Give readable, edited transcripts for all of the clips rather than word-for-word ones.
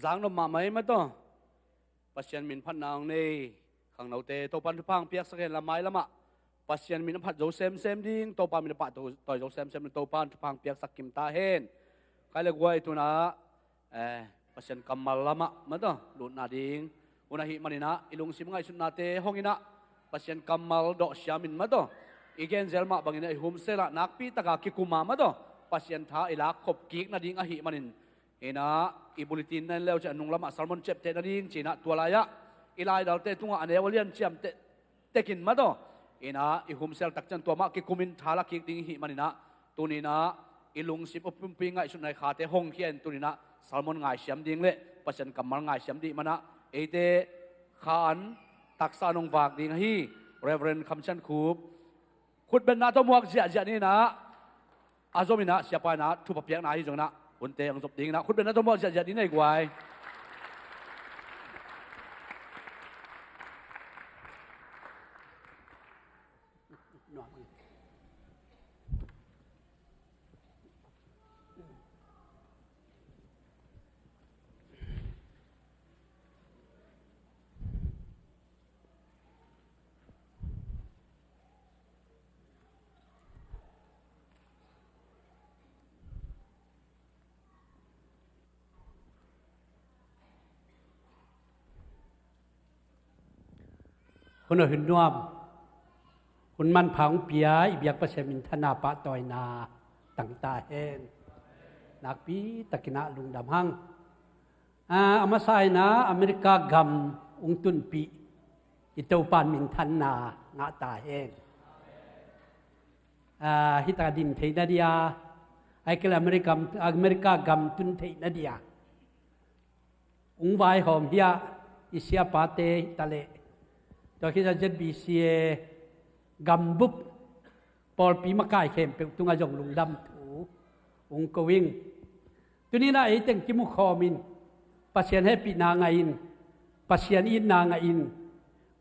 giang nó mà mấy mà to pasien min phan nang nei khang nau te to pan phang piak saken la mai lama pasien min phat zo sem ding to pa min pa to zo sem to pan phang piak sakim ta hen kai le guai tu na pasien kamal lama ma to lut na ding una hi manina ilung sim ngai sun na te hongina pasien kamal do siamin ma to igen zelma bangina hum sela nakpi taka ki kuma ma to pasien tha ila khop kik na ding a hi manin ina ibulitin nan leo cha nung lama salmon chep te na ding china tualaya ilai dal te tunga ane walian chiam te tekin ma to ina ihum sel tak chan to ma ki kumin thala ki ding hi manina tunina ilung sip upum pi ngai sun nai kha te hong khian tunina salmon ngai siam ding le pasien kamal ngai siam di mana ete khan taksa nong wak ding hi reverend khamchan khub khut ben na to muak zia ni na azomina siapa na thu pa piak na hi jong na un te ang zop ding na khut ben na to muak zia ni nei gwaiคนหินนวมคนมันผังเปียอีเบียกประเสมินธนาปะตอยนาตั้งตาเห็นนักปีตะกินะลุงดำหังอามาใส่นะอเมริกากำองตุนปีอิตาปานมินธนาหน้าตาเห็นฮิตาดินเทนเดียไอเกลอเมริกากำตุนเทนเดียองไวหอมเฮียอิเซียปาเตตะเลตัวที่จะเจ็ดบีเซียกำบุบปอลปีมะกายเข้มเป็นตุงอาจงลุงดำถูองกวิงตัวนี้นะไอ้เต็งกิมุขอมินปัสเซียนให้ปีนางอินปัสเซียนอินนางอิน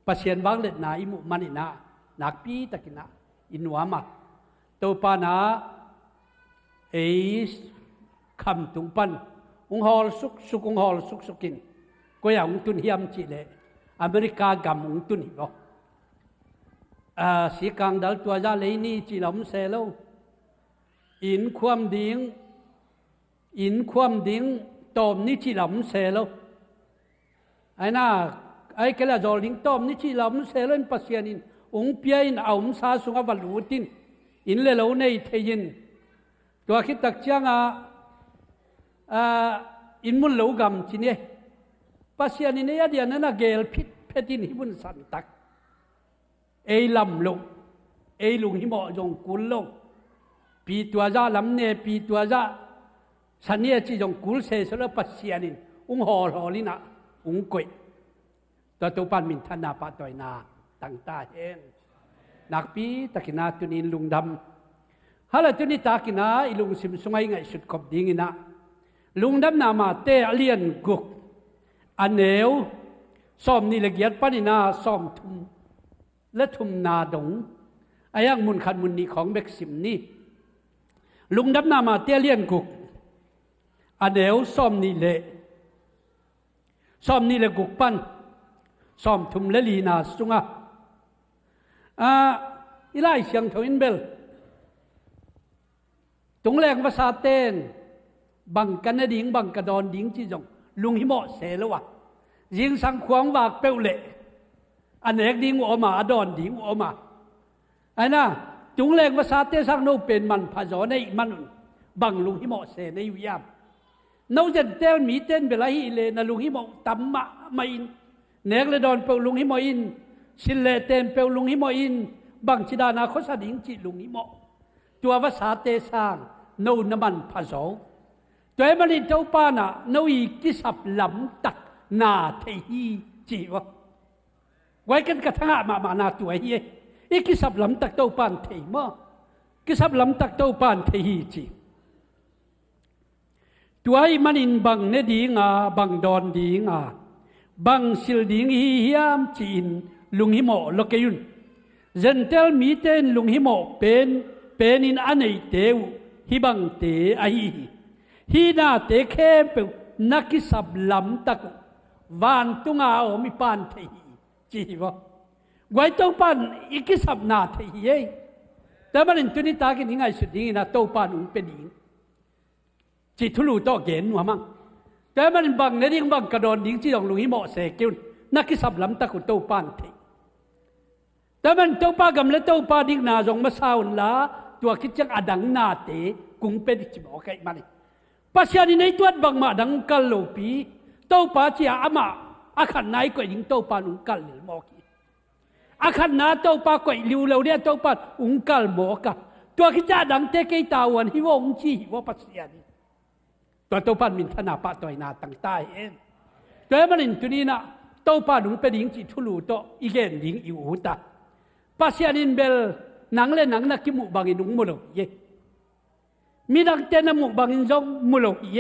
ปัสเซียนวังเล็ดนาอิมุมันอินะนักปีตะกินะอินวามักตัวปานาไอ้คำตุงปันองฮอลสุกองฮอลสุกกินก็อย่างตุนเฮียมจิเลอเมริกากำองตุนหิบสีกังดัลตัวจาเลยนี่จีลำเซลอินความดิ้งตอมนี่จีลำเซลไอ้น่าไอ้แกละจอลิงตอมนี่จีลำเซลอินปัสยานินองเปียอินเอามซาสุงวัลลูตินอินเลโลในเทยินตัวคิดตักเชียงอินมุลโลกำจีเนี่ยปัสยานินเนี่ยเดียนั่นน่ะเกลพิษเพตินหิบุนสันตักเอลำลงเอลุงหิมอจงกุลลงปีตัวจ้าลำเนปีตัวจ้าสันเนี่ยจีจงกุลเสสละปัสยานินองหอลินะองกุยตัวตุปันมินธนาปะตอยนาตั้งตาเห็นนักปีตะกินาตุนินลุงดำฮัลโหลตุนิตากินาอิลุงสิมสมัยไงสุดขบดิ้งนะลุงดำนามาเตอเลียนกุกอันเหนวซ้อมนี่ละเอียดปานินาซ้อมทุมและทุมนาดงอายังมุนขันมุนนี้ของเบกซิมนี่ลุงดับนามาเตี้ยเลียนกุกอันเหนวซ้อมนี่ละกุกปั้นซ้อมทุมและลีนาสุงะอีไลเสียงทวินเบลตรงแรงภาษาเต้นบังกันนะดิ้งบังกระดอนดิ้งจีจงลุงหิมอเสแล้ววะยิงสังขวางวากเปลวเละอันเอกดิ้งออกมาอดอนดิ้งออกมาไอ้น่ะจุงแรงภาษาเตสังโนเป็นมันพาจอในมันบังลุงหิมอเสในวิยามโนจะเต้นมีเต้นเวลาฮิเลนะลุงหิมอตัมมะไม่อินเนกเลยดอนเปลลุงหิมออินสิเลเต้นเปลลุงหิมออินบังชิดานาโคสดิ้งจิลุงหิมอตัวภาษาเตสังโนน้ำมันพาจอตัวมันอินเจ้าป้าน่ะโนอีกิสับลำตักนาเทีจีวะไว้กันกระทั่งมานาตัวเฮียอีกิสับลำตักเต้าปานเทีมะกิสับลำตักเต้าปานเทีจีตัวไอ้มันอินบังเนดีงาบังดอนดีงาบังสิลดีงฮียามจีนลุงหิโมโลเกยุนเจนเทลมีเตนลุงหิโมเป็นอินอันไอเตวฮิบังเตไอฮีนาเตเข้มเป นักกิสับลำตะกุวานตุงอาอมิปานเทีจีวะไว้ตัวปานอีกิสับนาเทียแต่มันตุนิตากินยังไงสุดนี้นะตัวปานอุ้งเป็นหญิงจีทุลูโตเกนหัวมั่งแต่มันบังในดิ่งบังกระโดดดิ่งจีดองลุงหิโมเสกิวนักกิสับลำตะกุตัวปานเทีแต่มันตัวปากำเล่ตัวปาดิ่งนาจงมาสาวน์ละตัวคิดจังอดังนาเตกุงเป็นจิบอกไอ้มันปัจจัยในตัวบางมาดังกัลโลปีตัวปาเจียอามาอาขันนายก็ยิงตัวปานุงกัลหรือมอกีอาขันนาตัวปาก็ลิวเราเนี่ยตัวปาอุงกัลมอกะตัวคิดจะดังเตะกีตาวันฮิวองจีว่าปัจจัยนี้ตัวปามินธนาปะตัวนาตั้งใต้เองแต่มันตัวนี้นะตัวปานุงเป็นหญิงจีทุลูโตอีเกนหญิงอิวตาปัจจัยนี้เบลนังเล่นนังนักกิมุบางอินุงมุโลเยมีนักเตนมุบางอินจงมุโลเย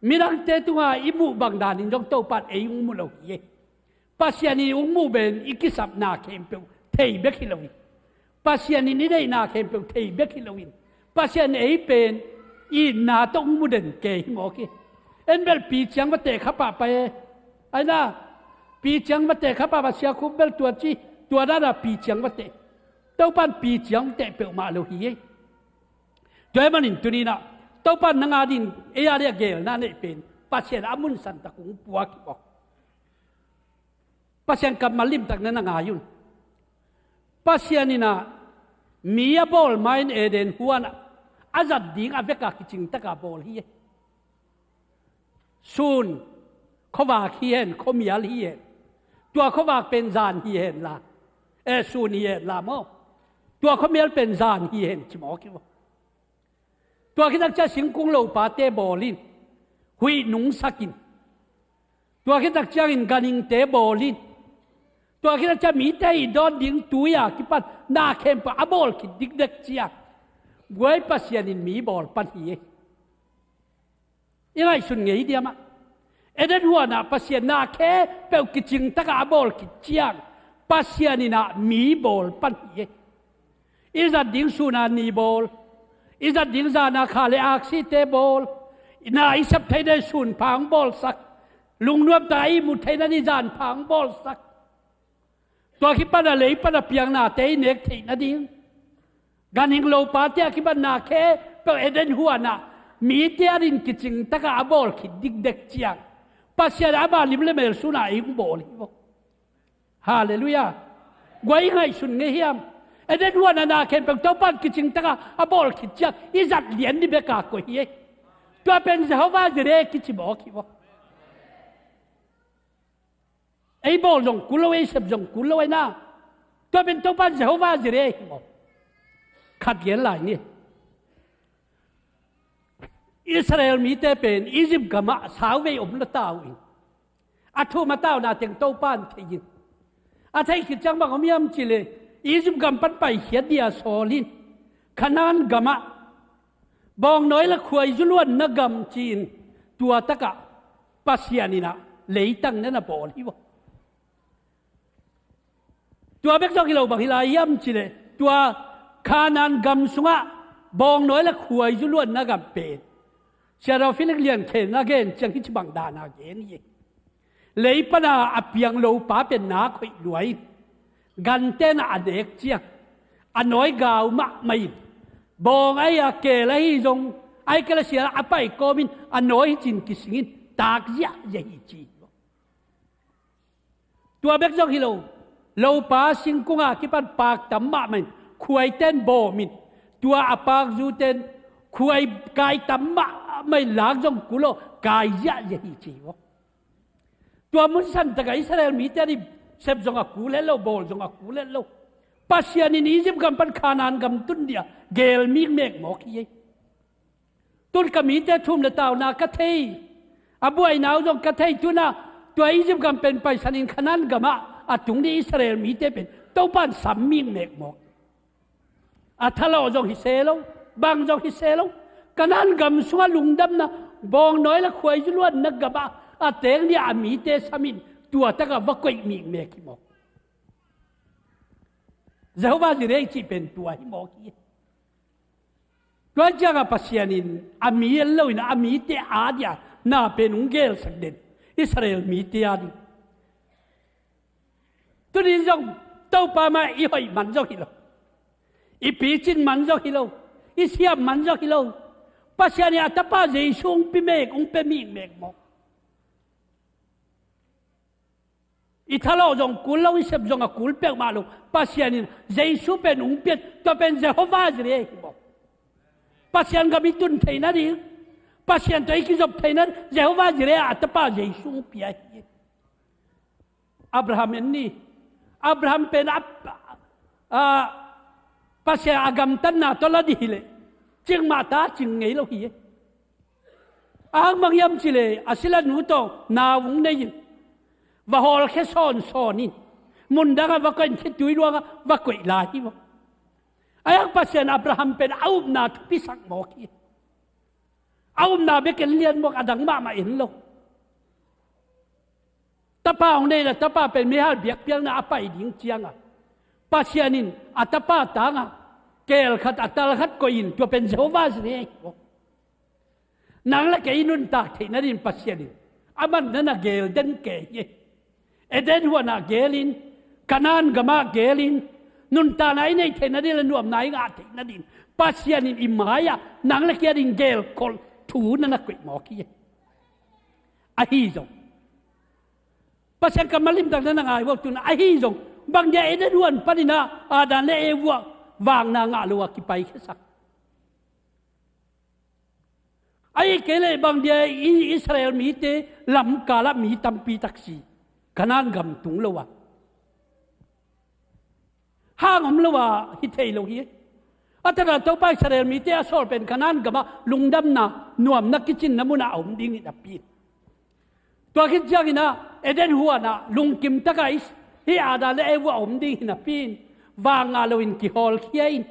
มีนักเตตุงาอิมุบางดานินจงโตปัดเอยุงมุโลเยปัจจัยนี้อุงมุเบนอิกิสับนาเคมเปวเทยเบกิโลวินปัจจัยนี้นี่ได้นาเคมเปวเทยเบกิโลวินปัจจัยนี้เป็นอีนาตงมุเดนเกยหมอกีเอ็นเบลปีจังวัดเตะขับไปไอ้น่าปีจังวัดเตะขับไปเสียคุบเบลตัวจีตัวนั้นน่ะปีจังวัดเตะตัวปันปีจังเตะเปวมาโลฮีด้วยมันอินตุนีนะตัวปันนังอาดินเอียเรียเกลนั่นเองเป็นปัจเจกอามุนสันตะกุงปัวกิบอกปัจเจกกับมาลิมตักนั้นนังอายุนปัจเจกนี่นะมีอาบอลไม่เอเดนหัวนะอาจัดดิ่งอาเวกาคิจิงตะกาบอลฮีซูนเขาว่าฮีเห็นเขามีอะไรฮีเห็นตัวเขาว่าเป็นจานฮีเห็นละซูนฮีเห็นละมั้งตัวเขามีอะไรเป็นจานฮีเห็นชิมอกิวตัวคิดจะสิงกุงโลปาเตบอลินหุยนุงสักินตัวคิดจะอินกันิงเตบอลินตัวคิดจะมีเตยดอนดิ่งตัวยาคิปันนาเข้มปะอบอลคิดดิกเด็กเจียไว้ปัสยานินมีบอลปันฮียังไงสุนเงยเดียมะเอ็ดหัวน่ะปัสยานาแค่เปลกิจิงตะกาบอลคิดเจียปัสยานินะมีบอลปันฮีอิจัดดิ่งสุนานีบอลอิจัดดิ่งจานาคาเลอักซิเตบอลน่าอิสับไทยได้สุนพังบอลสักลุงนวมตายมุดไทยนั่นนิจานพังบอลสักตัวคิดปันอะไรปันเปียงนาเตยเนกทีนั่นดิ่งการหิงโลปาเตียคิดปันนาแค่เปเอเดนหัวน่ะมีเตียรินกิจิงตะกาบอลคิดดิกเด็กเจียงปัสยาดาบาลิมเลเมลสุนาอิงบอลฮิวฮาเลลูยาไว้ไงสุนเงียมเอเดนหัวนาเข็นเป็นตัวปั้นกิจิงตะกาบอลคิดเจียงอิจัดเหรียญนี่เบกาโกเฮตัวเป็นเจ้าว่าจะเรียกกิจิบอกฮิวไอ้บอลจงกุลเอาไอ้เสพจงกุลเอาไว้นะตัวเป็นตัวปั้นเจ้าว่าจะเรียกฮิวขัดเย็นหลายนี่อิสราเอลมีแต่เป็นอียิปต์กับมาสาวเวอมละเต้าอินอาทูมาเต้านาเต็งโตป้านเทียนอาไทยคิดจังบังอมียมจิเลอียิปต์กำปั้นไปเขียดเดียโซลินขนานกำมะบองน้อยละควยจุล้วนนักกำจีนตัวตะกะปัสยานินะเลยตั้งนั่นนะบอลฮิวตัวเบกจอกิโลบังฮิลายมจิเลตัวขานานกำสุงะบองน้อยละควยจุล้วนนักกำเป็ดเชาเราฟิลิกเลียนเคนนักเกนจังฮิจบังดานาเกนยี่เลยปนาอเปียงโลป้าเป็นนาคอยรวยกันเต้นอเด็กเจียงอันน้อยกาวมะไม่บองไอ้เกล้ฮิจงไอ้กระเสียอภัยก็มินอันน้อยจินกิสิงตากยะยะจีตัวเบกจงฮิโลโลป้าสิงกุงอาคิปันปากตัมมะมันควยเต้นโบมินตัวอปากจูเต้นควยกายตัมมะไม่หลังจงกุโลกายยะยะจีวตัวมุสลิมตะกอิสราเอลมีแต่ดิเซฟจงอากูเลโลบอลจงอากูเลโลปัสยานินอียิปต์กำปั้นขานานกำตุนเดียเกลมิกเมกหมอกยี่ตุนกมีแต่ทุ่มเลตาวนากะเทยอาบุไอหนาวจงกะเทยตุนาตัวอียิปต์กำเป็นไปสันินขนานกำมะอาตุงดีอิสราเอลมีแต่เป็นเต้าปั้นสามมิกเมกหมอกอาทะเลาจงฮิเซโลบางจงฮิเซโลขนานกำสัวลุงดำนะบองน้อยละควยจุลวนนักกะบะอาเตงเนี่ยมีเตสามินตัวตะกับว่าก็มีเมกิมอกเจ้าว่าจะเรียกที่เป็นตัวหิมอกี้ตัวจังกับปัสยานินอามีเล่าอินอามีเตอาเดีย น่าเป็นองเกลสักเด่นอิสราเอลมีเตียนตัวนี้จงเต้าป่ามาอีหอยมันจงฮิโลอีปีจินมันจงฮิโลอีเสียมันจงฮิโลปัจจัยนี้อัตป้าเจสุงพิเมกองเปมีเมกมอกอีทะเลาะจงกุลเราอิเสบจงกับกุลเปกมาลูปัจจัยนี้เจสุเป็นองเปียตัวเป็นเยโฮวาจเรียกบอกปัจจัยก็มีตุนเทนัดีปัจจัยตัวอีกจบเทนัดเยโฮวาจเรียอัตป้าเจสุงเปียอับราฮัมนี่อับราฮัมเป็นปัจจัยอากาศตันนาตัวละดีเลยจึงมาตาจึงไงเราเหี้ยอ่างบางยามจิเลยอาศิลาหนูโตนาวงในยินว่าฮอลแค่ซ้อนนี่มุนดังว่ากันที่ตุยรัวว่ากุยลาฮิวไอ้อักปัจจัยอับราฮัมเป็นเอาบนาทุพิสักหมอกี้เอาบนาเบกเลียนบอกอดังมาเห็นโลตาป้าของเนี่ยตาป้าเป็นไม่ฮัลเบียกเพียงน่ะอภัยดิ้งเจียงอ่ะปัจจัยนี้อัตป้าต่างอ่ะเกลขัดอัตลขัดก็อินตัวเป็นเจ้าวาสเนี่ยนางละแกอินุนตากที่นั่นอินปัสยานินอามันนั่นน่ะเกลเดนเกยเอเดนหัวน่ะเกลินกานานกามาเกลินนุนตาไหนในที่นั่นละนวมไหนงาที่นั่นอินปัสยานินอิมายะนางละแกดินเกลคนถูนั่นน่ะกุยหมอกี้อาฮิจงปัสยานกำมาลิมต่างนั้นง่ายว่าตุนอาฮิจงบางอย่างเอเดนหัวปนินาอาดานเลเอวัววางนางาลัวกิไปแค่สักไอ้เกลบางเดียอิสราเอลมีเตลำกาลมีตัมปีตักซีขนานกำตุงลัวห้างอมลัวฮิตเทโลฮีอัตราตัวไปอิสราเอลมีเตอสอลเป็นขนานกำมาลุงดำนานวมนักกิจนมุนาอมดิ้งดับปีตัวคิดจักนะเอเดนหัวนะลุงกิมตะไกส์ที่อาดาเลเอวอมดิ้งนับปีวางอาลวินกิฮอลเคียน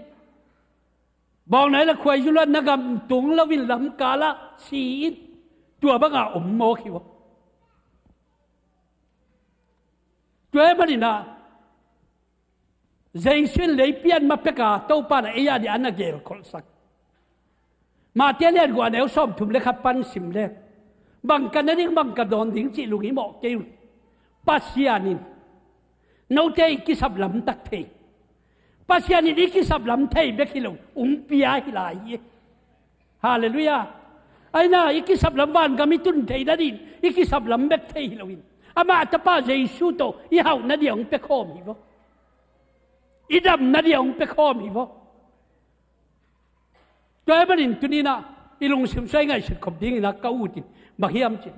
บอกไหนละควยยุลนักำตุงละวินลำกาละสีตัวบังอาอมโมคิวตัวมันนี่นะเจสินเลยเปลี่ยนมาเปกาเต้าปานเอียดีอันนักเกลคนสักมาเทียนเลียนกว่าแนวซ้อมถุมเล็กปันสิมเล็กบังกันนั่นเองบังกันโดนดิ้งจีลุงหิมอกเกลปัสยานินโนเตอิกิสับลำตักเทปัจจัยนี้อิกิสับลำเทยเบกิโลปียฮิลายฮาเลลูยาไอ้น่าอิกิสับลำวันก็มีตุนเทยนั่นดิอิกิสับลำเบกเทยฮิโลวินอามาตาป้าเจสุโตอีเฮานาเดียงเปคอมฮิโวอีดำนาเดียงเปคอมฮิโวตัวเอ็มรินตุนีน่ะอีลุงสิมใส่ไงสิขบดิ้งน่ะก้าวตินบักฮิอัมจิ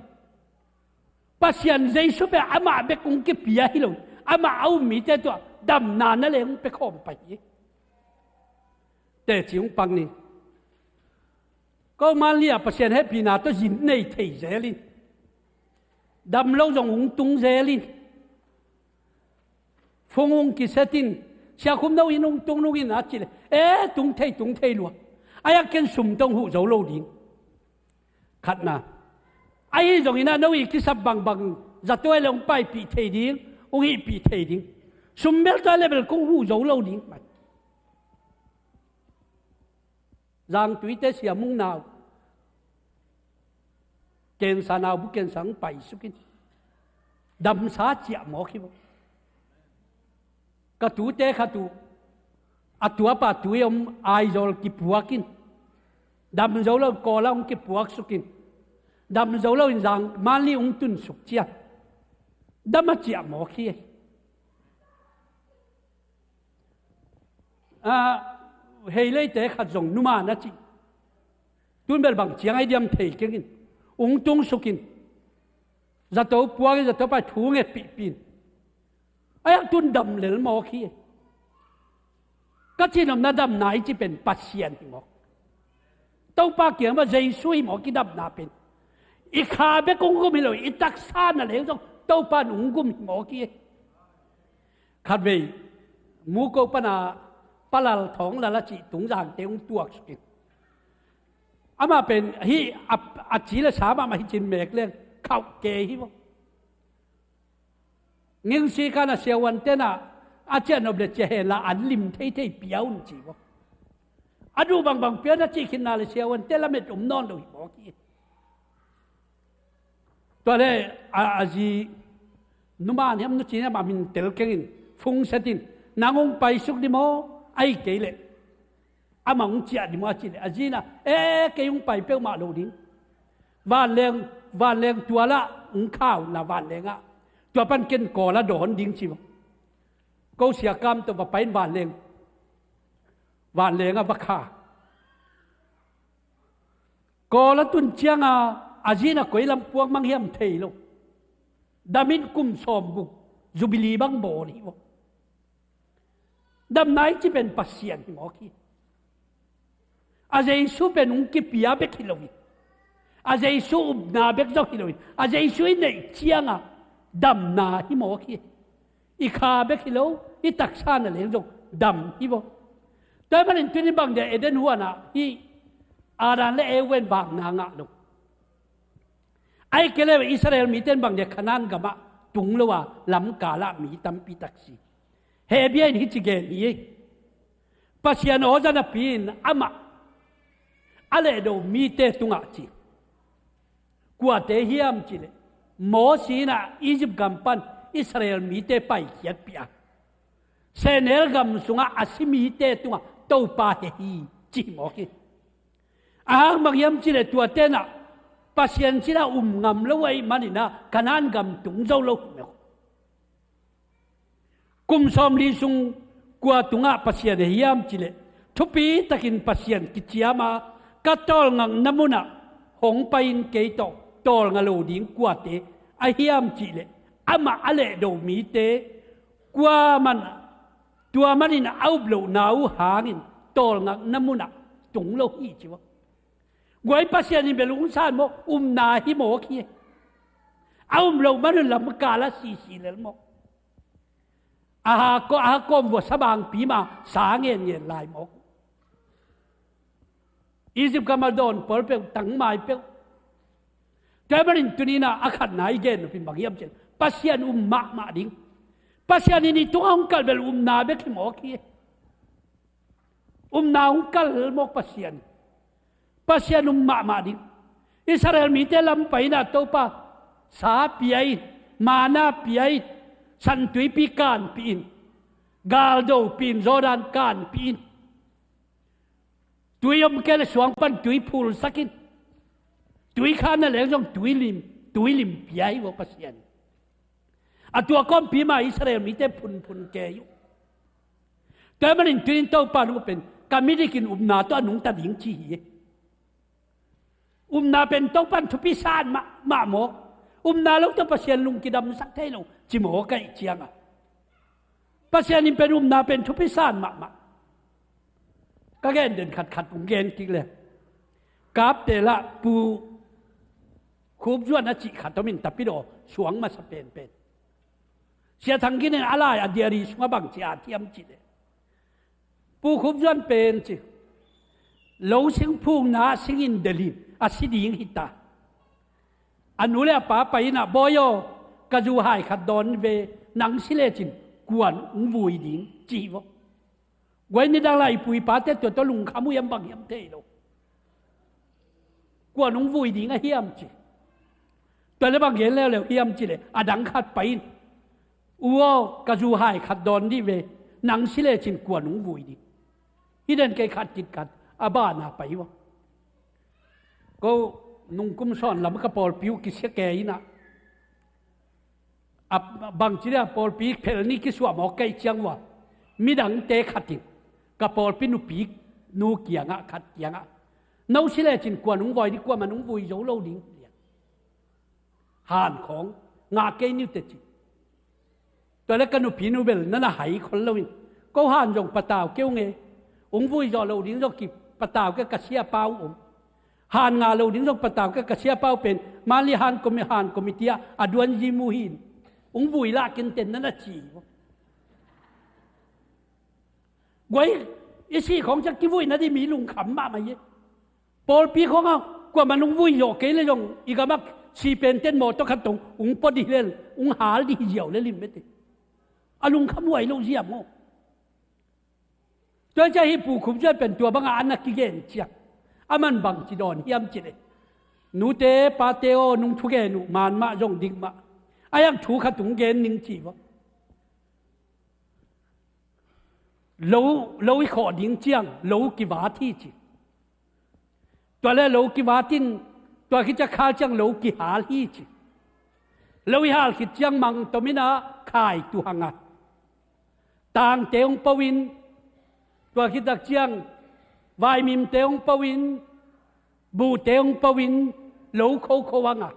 ปัจจัยเจสุเปอามาเบกุงกิปียฮิโลอามาเอามีเตตัวดำนานนั่นเลยมันไปข่มไปแต่จิ๋วปังนี่ก็มาเรียกประเทศให้ปีนาตัวยินในไทยเจลินดำเราจงหงตุงเจลินฟงงกิเซตินเชียคุมเราอินงตุงนุกินอาจิเลตุงไทยลัวไอ้ยักษ์สุ่มตงหูเจ้าโลดินขัดนะไอ้จงอินาโนอีกิสับบังจัดตัวลงไปปีไทยดิ้งองค์ปีไทยดิ้งสมเด็จตัวเลเวลคงหูเจ้าเราดิ้งไปร่างตัวเตเสียมุ่งนาวเกณฑ์สานาวบุเกณฑ์สังไปสุกินดำสาเจียหมอคิวกระตูเตะขัตูอัตัวป่าตัวยมไอโจลกิปวกินดำโจลเรากอลาองกิปวกสุกินดำโจลเราอินจังมาลีองตุนสุกเจียดำมาเจียหมอคิเฮเลยเตะขัดจงนุมานะจีตุนเบลบังเจียงไอเดียมเทกินองตุงสุกินจะตัวปัวจะตัวไปถูเงปีนไอ้ตุนดำเหลวหมอขี้ก็ที่นำนาดำไหนที่เป็นปัสเซียนหมอตัวปากเกี่ยงว่าใจซุยหมอกี่ดำนาเป็นอีขาเบกงกุมิเลยอีตักซานั่นเลยต้องตัวปานุงกุมหมอขี้ขัดเวมูกปนาปลาท้องละละจิตุงจางเตงตัวสุกินอามาเป็นฮีอัจฉริยะสามาฮิจินเมกเรื่องเข้าเกยฮิวงิ้งสีกันเสียวันเตน่ะอาจารย์นบเลเจเฮลาอันลิมเทเทเปียวนี่จีวะอดูบางเปียวนะจีขินนาเลเสียวันเตละเม็ดนอนดูบอกกี้ ตัวเล่อาจีนุมาเนี่ยมันจีนมามินเตลเก่งฟุงเสตินนางองไปสุกดิโมไอเกลเลอามังจีอดิโมจีเลอาจีน่ะเกยงไปเปียวมาโลดิงวันเลงตัวละข้าวนาวันเลงอ่ะตัวปันเกินก่อละโดนดิ้งชิวก็เสียกรรมตัวไปวันเลงอ่ะบักขาก่อละตุนเชียงอ่ะอาจีน่ะก๋วยลำพวงมังเฮียมเทยโลดามินกุมสอมบุกจูบิลีบังโบนี่วะดำไหนที่เป็นปัสเซียนหมอกี้อาเจสูเป็นองค์กิปิยาเบกิโลวิอาเจสูอุบนาเบกจอกกิโลวิอาเจสูในเชียงอ่ะดำนาฮิหมอกี้อีขาเบกิโลอีตักชานะเลยจงดำฮิวะแต่มันเป็นตัวนี้บางเดเอเดนหัวนะฮีอารันและเอเวนบางนางอ่ะลงไอ้เกลเลอิสราเอลมีเต้นบางเดขนานกับมาตุงละว่าลำกาละมีตัมปีตักซีเฮเบียนฮิจิเกนี่ปัสยานโอจานะปีนอามาอะไรดูมีเตตุงอาจีกว่าเตฮิอัมจีเลโมสีน่ะอียิปต์กัมปันอิสราเอลมีเตไปเขียดปียเซเนลกัมสุงอาซิมีเตตุงอาโตปาเฮีจีโมกีบางยามจีเลตัวเตน่ะปัสยานจีน่ะงำแล้วไว้มันนี่นะขนานกัมตุงเจ้าโลกกุมสอมลีซุงกว่าตุงอาปัสยานเฮียมจิเลทุปีตะกินปัสยานกิจยามากัตตอลงังน้ำมุนะหงไปอินเกยโตตอลงาโลดิงกว่าเตไอเฮียมจิเลอามาอะไรดูมีเตกว่ามันตัวมันนี่นะเอาโลนาวหางินตอลงังน้ำมุนะตุงโลฮีจิวะไว้ปัสยานิเบลุงซานโมนาฮิโมคีเอาโลมันลำกาลสีเลลโมอาก็มวัวสบางปีมาสาเงียนลายหมอกอียิปต์ก็มาโดนเปิดเปลตั้งไม้เปลแต่บัดนี้ตัวนี้นะอาขัดไหนเกณฑ์เป็นบางอย่างเช่นปัสยานมาดิ้งปัสยานี่ตัวองค์กัลเบลนาเบกิหมอกี้นาองค์กัลหมอกปัสยานมาดิ้งอิสราเอลมีแต่ลำไปนะตัวป้าสาปีไอมานาปีไอสันตุยปีการปีนกาลโดปีนโจดานการปีนตุยอมแกเลสวงปันตุยพูลสักินตุยข้านั่นแหละจงตุยลิมปีไอวปัสยันตัวก้อมปีมาอิสราเอลมีแต่พุนแกอยู่แต่มันตุยโตปานุเป็นการไม่ได้กินนาตัวนุ่งตัดหิงชีนาเป็นโตปันทุพิสานมาหมกนาลูกตัวปัสยันลุงกิดำสักเท่าไหร่จิโมกไก่เชียงอ่ะปัสยานิเป็นนาเป็นทุพิสานมาก็แก่เดินขัดปุ่งเกณฑ์จริงเลยกราบเตละปูคูบจวนอจิขัดตมินตับปิโดสวงมาสเปนเป็นเสียทั้งกินอะไรอเดียรีสมาบังจีอาเทียมจิเลยปูคูบจวนเป็นจิโลสิงพูงนาสิงอินเดลิมอาศิดิงหิตาอันนู้นแหละป้าไปนะบอยกระจูหายขัดดอนเวนังสิเลจินกวนวุยดิงจีวไว้ในดังไรปุยป้าเตตัวตะลุงขมุยมบังยมเทโลกวนวุยดิงเฮียมจีตัวเล็บางเห็นแล้วเฮียมจีเลยอดังขัดไปอัวกระจูหายขัดดอนดิเวนังสิเลจินกวนวุยดิงที่เดินไกลขัดจิตขัดอาบ้านาไปวะก็นุ่งกุมซ้อนลำกระปอลผิวกิเสแกยนะบางทีเนี่ยปอลปีกเพลนี่กิสวมอกไกจังวะมีดังเตะขัดจิกระปอลปีนุปีกนูเกียงะขัดเกียงะน้องสิเลจินกว่านุ่งวอยดีกว่ามันนุ่งวุยโจโลดิ้งหานของงาเกยนิวเตจิตัวเล็กกันนุปีนูเบลนั่นน่ะหายคนละวินก็หานจงปะตาวเกี้ยวเงองวุยโจโลดิ้งจงกิปะตาวก็กระเชียเป้าหานงาโลดิ้งจงปะตาวก็กระเชียเป้าเป็นมาลีหานก็มิเตียอดวนยิมูหินองบุยลากินเต็นนั่นน่ะจีไว้อีซี่ของจักรวุยนั่นที่มีลุงขำมาเยอะปอลปีของเขากว่ามันลุงวุยโยกเกยเลยยงอีกมักชีเป็นเต้นโมตขัดตรงองปอดีเลนองหาดีเหี่ยวเลยลิมไม่ติอาลุงขำไว้ลุงเสียมโง่ตัวใจให้ปู่ขุมช่วยเป็นตัวบางอันนักกิเกนเชียอามันบังจีดอนเฮียมจีเลย นูเตปาเตโอนุงทุเกนุมานมาจงดิงมาอายังถูกขัดตุงเกนนิงจีวะเราขอดิงเจียงเรากิวาที่จีตัวเล่เรากิวาตินตัวคิดจะข้าจังเรากิหาลีจีเราวิหารคิดจังมังตัวมินาขายตัวหังอ่ะต่างเตงปวินตัวคิดจักเจียงวายมิมเตงปวินบูเตงปวินโลโควังอ่ะ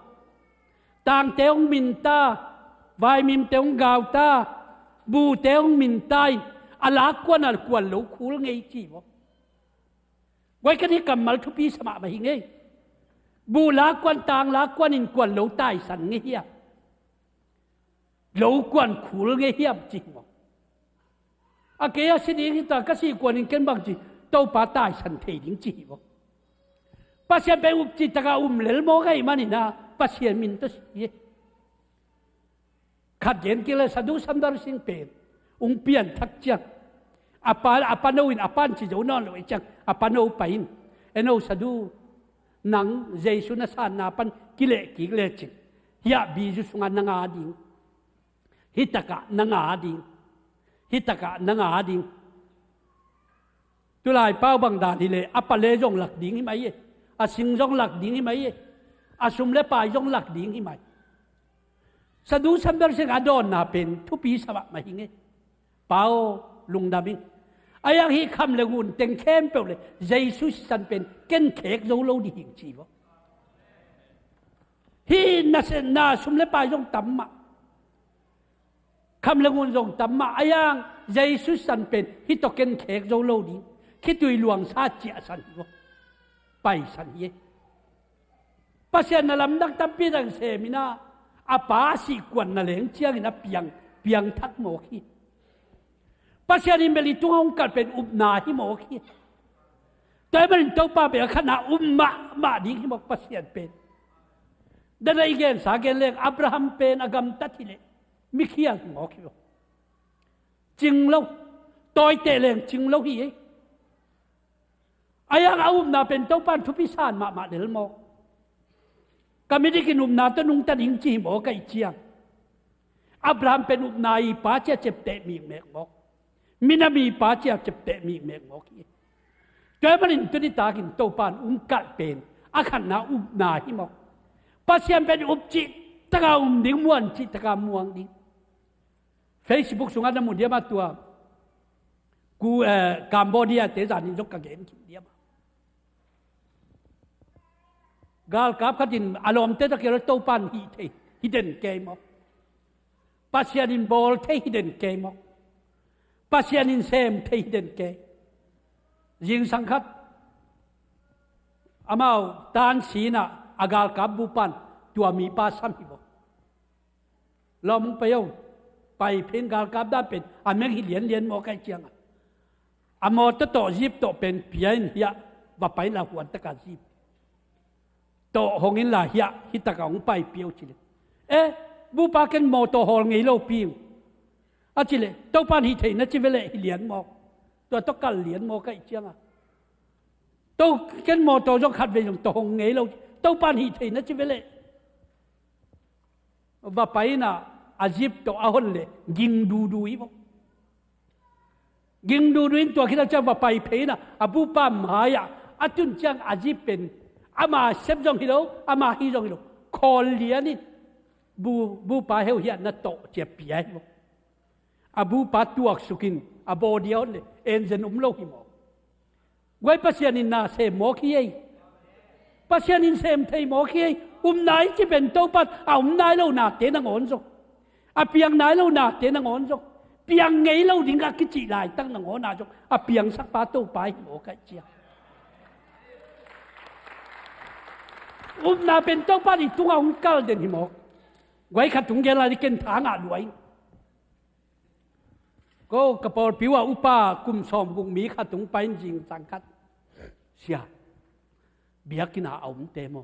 ต่างเตงมินตาวายมิมเตงกาวตาบูเตงมินตายอาลากวนกวนโลคูลไงจีวะไว้กันที่กำมัลทุปีสมามาหิงไงบูลากวนต่างลากวนอินกวนโลตายสันไงเฮียโลกวนคูลไงเฮียจริงวะอาเกียสิดีที่ตากสิกวนอินเกันบางจีโตปาตายสันเทดิงจีวะปัสยานไปอุปจิตกาเลลโมไงมันนี่นะปัสยานมินตุสีขัดเย็นกิเลสดูสัมดาร์สิงเป็นเปลี่ยนทักจังอาปานโนอินอาปานจิโจนอนเลยจังอาปานโนไปอินโนสดูหนังเจสุนัสานนาปันกิเลจิงยาบีจุสงานนางอาดิงฮิตกะนางอาดิงตุลายเป้าบังดาดีเลยอาปาเลจงหลักดิงไหมอาสิงจงหลักดิงไหมอาสุมเลปายจงหลักดิงไหมสดูสัมดาร์สิงอาดอนนาเป็นทุปีสวะมาหิงเป้าลุงดามิงอายังฮีคำเลกุนเต็งเข้มเปล่าเลยเยซูสันเป็นเก่งเขกโลดีหิงจีวะฮีนาสุมเลปายจงตัมมะคำเลกุนจงตัมมะอายังเยซูสันเป็นฮิตเก่งเขกโลดีคิดดูหลวงซาเจียสันวะไปสันเย่ปัสยานลำดักตับปีดังเซมินาอาปาสิกวนนั่นเองเชียงนับเปียงทักโมกีปัสยานิเมลิตุงองกัดเป็นอุปนาฮิโมกีแต่มันเจ้าป้าเป็นขณะมาดีฮิโมปัสยานเป็นดังนั้นอีกเกณฑ์สาเกณฑ์เล็กอับราฮัมเป็นอากรรมตัดที่เล็กมิเคียนโมกีจริงแล้วต่อยเตะเล็งจริงแล้วฮีอายังเอาอุปนาเป็นเจ้าป้าทุพิสานมาเดลโมก็ไม่ได้กินอุปนาตัวนุ่งตัดหิงจีโมกไอเจียงอับราฮัมเป็นอุปนาอีป้าเจ็บเตะมีเมกบอกมินามีป้าเจ็บเตะมีเมกบอกแกมันอินตัวนี้ตากินโตปานกัดเป็นอาขันนาอุปนาฮิมอกปัสยามเป็นอุปจิตะกาดิ่งม้วนจิตะกาม่วงดิ่งเฟซบุ๊กสุงานมุเดียมาตัวกูกัมพูชาเตจานิจกกะเกนกินเดียมากาลกับขัดินอารมณ์เตตะเกลโตปานฮิเดนเกมอกปัสยานินบอลเทฮิเดนเกมอกปัสยานินเซมเทฮิเดนเกยิงสังคัดอามาตานสีน่ะอากาลกับบุปันตัวมีปาสัมหิบเรามึงไปเอาไปเพ่งกาลกับได้เป็นอันแม่งฮิเลียนมอไกเจียงอามอตโตยิบโตเป็นเพียนเฮียว่าไปละหวนตะกายิบโตหงอินละเฮียฮิตะกาองไปเปียวจิเลบุปาเกนโมโตหงไงโลเปียวอาจิเลโตปานฮิเทนจิเวเลฮิเลียนมอตัวตกัลเลียนมอไกเจียงโตเกนโมโตจงขัดเวงโตหงไงโลโตปานฮิเทนจิเวเลว่าไปน่ะอาจิบโตอาหนเลยิงดูอีบอกยิงดูอินตัวคิดจะว่าไปเพน่ะอบุปามหายะอาจุนจังอาจิบเป็นอามาเซฟจงฮิโลอามาฮิจงฮิโลคอลเลียนี่บูปาเฮลเฮียนัตโตเจ็บปียบอกอาบูปาตัวสุกินอาโบเดียวเนี่ยเอ็นเซนุมโลหิมอไว้ปัสยานินนาเซมโมคีเอปัสยานินเซมเทโมคีเอนายที่เป็นโตปัดนายเราหนาเตนังอ่อนจงเปียงนายเราหนาเตนังอ่อนจงเปียงไงเราดิ้งกิจิลายตั้งนังอ่อนนาจงเปียงสักปาโตไปโมกะเจียนาเป็นโตปัดอีตัวองกัลเดนหิมอไว้ขัดถุงเกลาที่เกณฑ์ทางรวยก็กระปอผิวอุปากุมซอมกุมมีขัดถุงไปจริงสังกัดเสียเบียกินาเอาเตมอ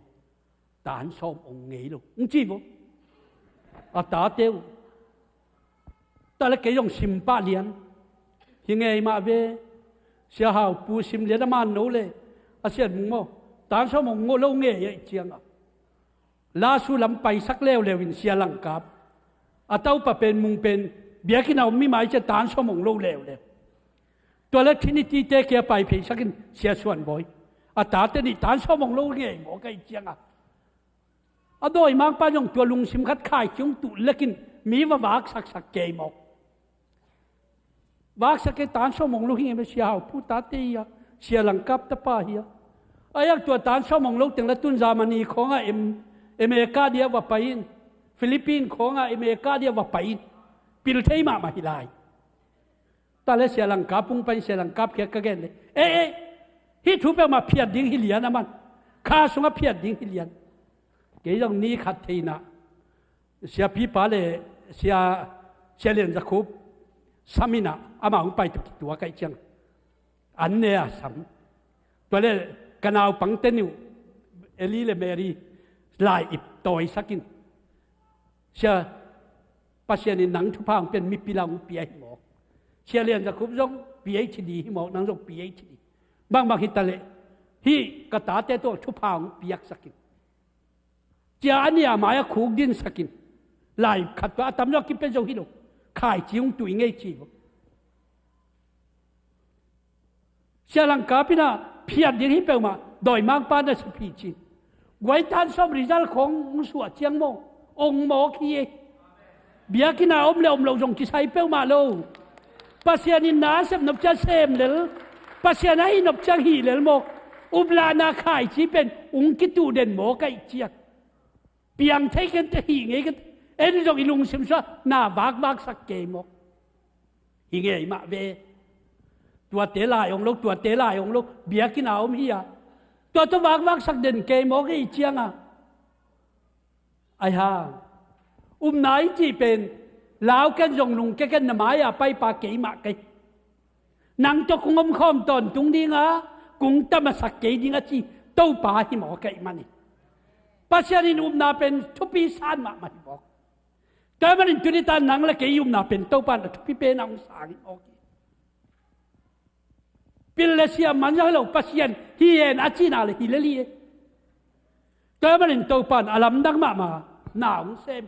ตานซอมองเงยลูกจีบตาเตียวตาเล็กยงสิมปะเลียนยังไงมาเวเสียหาวปูสิมเลียนมาโนเลยอาเซียนมึงโมตานซอมองโง่เล่าเงยเจียง ลาสุลำไปสักเลวเลวินเสียลังกับอาเต้าปะเป็นมุงเป็นเบียกินเอาไม่หมายจะตานสมองโลเลวเลยตัวเล็กที่นี่ตีเตะเกียไปเพียงสักกินเสียส่วนบ่อยอาตาเตนี่ตานสมองโลเลยหมอไก่เจียงอาโดยมังป้ายงตัวลุงสิมคัดข่ายจงตุเล็กินมีว่าวากสักเกยหมอกวากสักเกตานสมองโลหิงไม่เสียหาผู้ตาเตียเสียลังกับตะป้าเฮียไอ้ยังตัวตานสมองโลกถึงละตุนจามันีของอเมริกาเดียว่าไปฟิลิปปินส์ของอเมริกาเดียว่าไปปิลเทยมาฮิลายตอนแรกเสียลังกาปุ่งไปเสียลังกาเพียกกันเลยฮิทูเปมาเพียดดิ้งฮิเลียนนะมันข้าสงเพียดดิ้งฮิเลียนเกี่ยงนี้ขัดเทนะเสียพี่ป้าเลยเสียเลียนจะคุบสามินะอามาอุไปตัวไก่เชียงอันเนี้ยสัมตัวเลยกันเอาปังเตนิวเอลีเลเมรีลายอิบต่อยสักินเชื่อปัจจัยนี้หนังทุพางเป็นมีปีลางปีไอหมอกเชื่อเรียนจะคุบยงปีไอชดีหมอกนังยงปีไอชดีบางฮิตาเลฮีกระตาเตตัวทุพางปียักสักินเจ้าอันนี้มาอยากคูกินสักินลายขัดว่าตำยกกินเป็นจงฮิโลขายจีงตุยเงยจีบเชื่อลังกาพินาเพียรดิ้งฮิเปลมาโดยมังปานได้สปีจีไว้ท่านสมริจัลของมุสวเจียงโมองโมคีเบียกินาอมเลอมเราจงกิใช้เป้ามาโลปัสยานินาเสพนบจัเซมเลลปัสยานาอินบจังฮีเลลโมอุบลานาขายชีเป็นอุงกิตูเด่นโมไกเจียเปียงเทกันจะหิงไงกันเอ็นจงอิลุงสิมซะหน้าวากสักเกมกหิงไงมาเวตัวเตลายองลูกตัวเตลายองลูกเบียกินาอมฮียตัววากสักเด่นเกมกไอเจียงไอ้ห่าไหนจีเป็นลาวกันยงลุงแกกันนมายไปปาเกยมาเกยนังจะคงอมคอมตอนตรงนี้งะกุงตะมาสักเกยดิ้งจีเต้าป่าที่หมอเกยมันนี่ปัจจัยนี้นาเป็นทุปีสานมาที่บอกแต่มันจุดที่ตานังละเกยนาเป็นเต้าป่าทุปีเป็นนังสาริโอเคปิลเลเซียมันยังเราปัจจัยที่เห็นอาจีนาเลยฮิเลลีแต่มันเต้าป่าอลัมดังมาหนาวเซม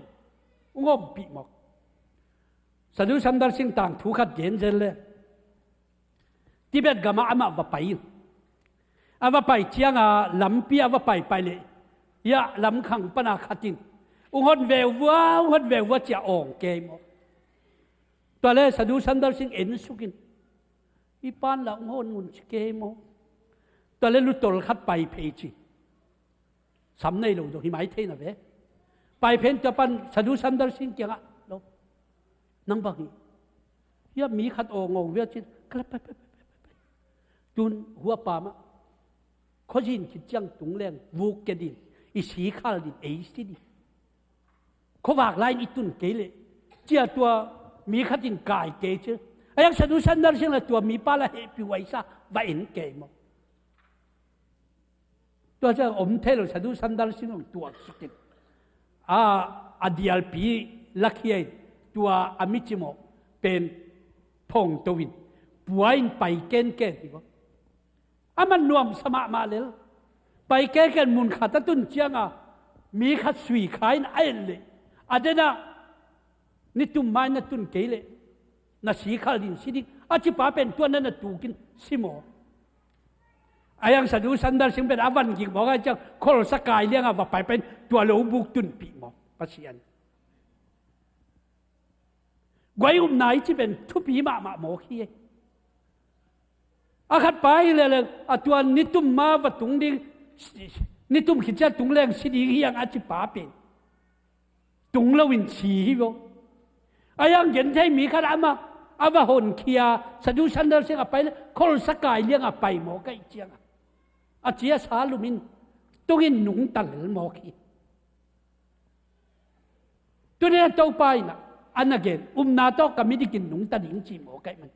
งบปีมอกสะดุสันดาลสิงต่างทุกขัดเย็นเจเลยที่เป็นกามาอามาว่าไปอาว่าไปเชียงลำปีอาว่าไปเลยยะลำขังปนาขัดินฮดเววจะอ่องเกมตัวเลยสะดุสันดาลสิงเอ็นสุกินอีปานละฮดงุนเกมตัวเลยลุตลขัดไปเพจิสำในหลวงหิมายเทนะเว้ไปเพ้นจะปันสะดุสันดาลสิงเกียงลบนังบักยามีขัดโองงเวียจิกลับไปจุนหัวปามะเขาจินคิดจังตุงแรงวูกเกดินอีสีข้าดินเอสิดิเขาวากไล่อีตุนเกลเจ้าตัวมีขัดดินกายเกเจไอ้ยังสะดุสันดาลสิงละตัวมีปาละเฮปิไว้ซะว่าเอ็นเกมตัวเจ้าอมเทลสะดุสันดาลสิงตัวสุกินอดีลปีลักเฮียตัวอามิจิโมเป็นพงตวินป่วยไปเกณฑ์ดีกว่ามันนวมสมามาเลยไปเกณฑ์มุนขัดตุนเจียงมีขัดสวีขายนั่นเลยอาจจะนะนี่ตุ้มไม้นั่นตุนเกลเลยน่ะสีขาวดินสีดิอาจิป้าเป็นตัวนั้นน่ะตูกินสิโมไอ้ยังสะดุสันดาลสิงเป็นอาวันกิงบอกว่าจะโคลสกายเลี้ยงว่าไปเป็นตัวโลบุกตุนปีหมอปัสยันไว้ไหนที่เป็นทุปีมาหมอขี้อาขัดไปเลยตัวนิตุมมาวัดตุงดินิตุมขิดจะตุงแรงสิดียังอาจิป้าเป็นตุงละวินสีบ่ไอ้ยังเห็นใช่มีขนาดมาอาว่าหนเคียสะดุสันดาลสิงไปโคลสกายเลี้ยงไปหมอไก่เจียงอาเจียสาลุมินตุกินหนุ่งตันหมอขี้ตัวนี้เจ้าไปนะอันนั้นเกณฑ์นาโตก็ไม่ได้กินหนุ่งตันหิงจีหมอไก่มัน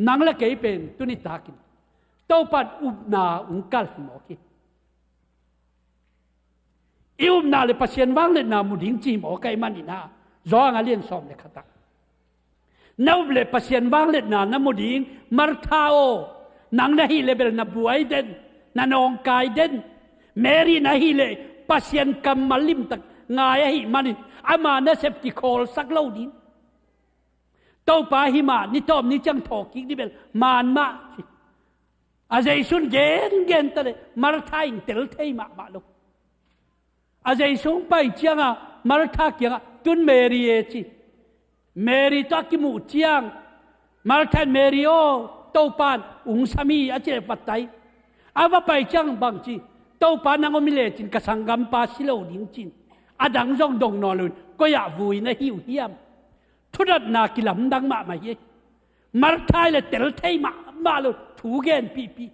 นังละเกยเป็นตัวนี้ตากินเจ้าปัดนากัลหมอขี้นาเลยปัสเซียนว่างเลยนามุดิงจีหมอไก่มันนี่นะร้องอะไรเลียนซ้อมเลยขัดนาเลยปัสเซียนว่างเลยนามุดิงมาร์ทาโอนังนะฮีเลเบลนาบวยเดนนานองกายเดนเมรีนะฮีเล pasien kam malim tak ngai hi manin ama na sep ki khol sak lo din to pa hi ma ni tom ni chang thok ki ni bel man ma a jaisun gen ta le mar thain tel thei ma lo a jaisung pai chianga mar tha kia tun mary e chi mary to ki mu chiang mar than mary o to pan ung sami a che patai ava pai chang bang chi to pan nang o mi le chin ka sangam pa silo ding chin adang jong dong no lun ko ya vui na hiu hiam thudat na kilam dang ma hi mar thai le tel thei ma lo thu gen pi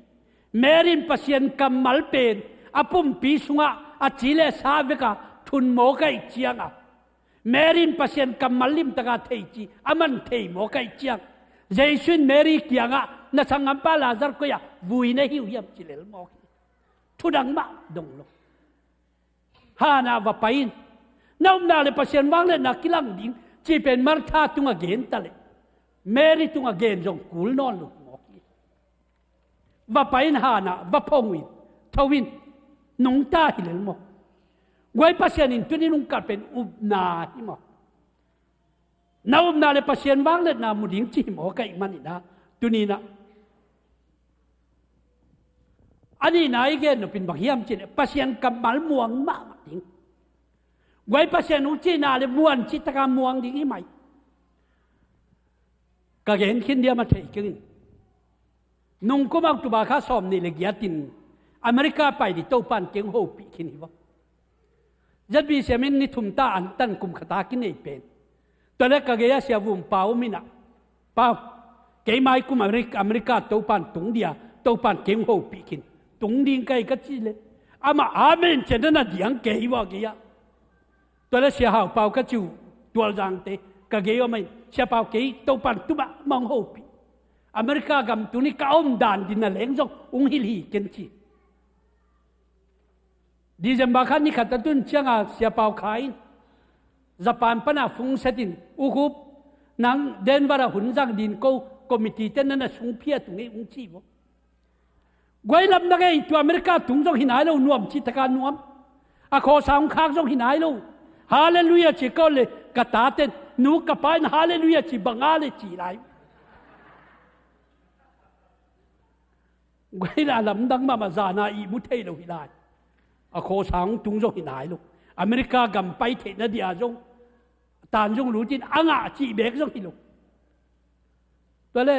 merin pasien kam mal pen apum pi sunga a chile saveka thun mo kai chianga merin pasien kam malim taka thei chi aman thei mo kai chiang jaisun mary kianga na sangam pa lazar ko ya vui na hiu hiam chilel mo thudang ma dong lo hana va pain naum na le pasien wang le na kilang ding chi pen mar tha tunga gen tale mary tunga gen jong kul non lu mo ki va pain hana va pongwin thawin nung ta hilel mo guai pasien in tunin nung ka pen ubna hi mo naum na le pasien wang le na muding chi mo kai manina tunina ani nai gen no pin bang hiam chin pasien kam mal muang ma ding guai pasien u chi na le muan chi ta ka muang ding hi mai ka gen khin dia ma thei kin nung ko mak tu ba kha som ni le giatin America pai di to pan keng ho pi kin hi wa jat bi semin ni thum ta an tan kum khata kin nei pen to le ka ge ya sia vum pau mina pau ke mai kum America to pan tung dia to pan keng ho pi kin tung ding kai ka chi le ama amen chen na diang ke wa ge ya to le sia hau pau ka chu tual jang te ka ge yo mai sia pau ke to pan tu ba mong ho pi America gam tu ni ka om dan din na leng jong ung hil hi ken chi December khan ni khatatun changa sia pau khain Japan pana phung setin uhup nang Denver hun jang din ko committee ten na sung phia tu nge ung chi bo goi lam na ge tu America tung jong hinai lo nuam chi taka nuam a kho sang khak jong hinai lo hallelujah chi ko le ka ta ten nu ka pain hallelujah chi bangale chi lai goi la lam dang ma za na i mu thei lo hilai a kho sang tung jong hinai lo America gam pai the na dia jong tan jong lu jin anga chi bek jong hi lo to le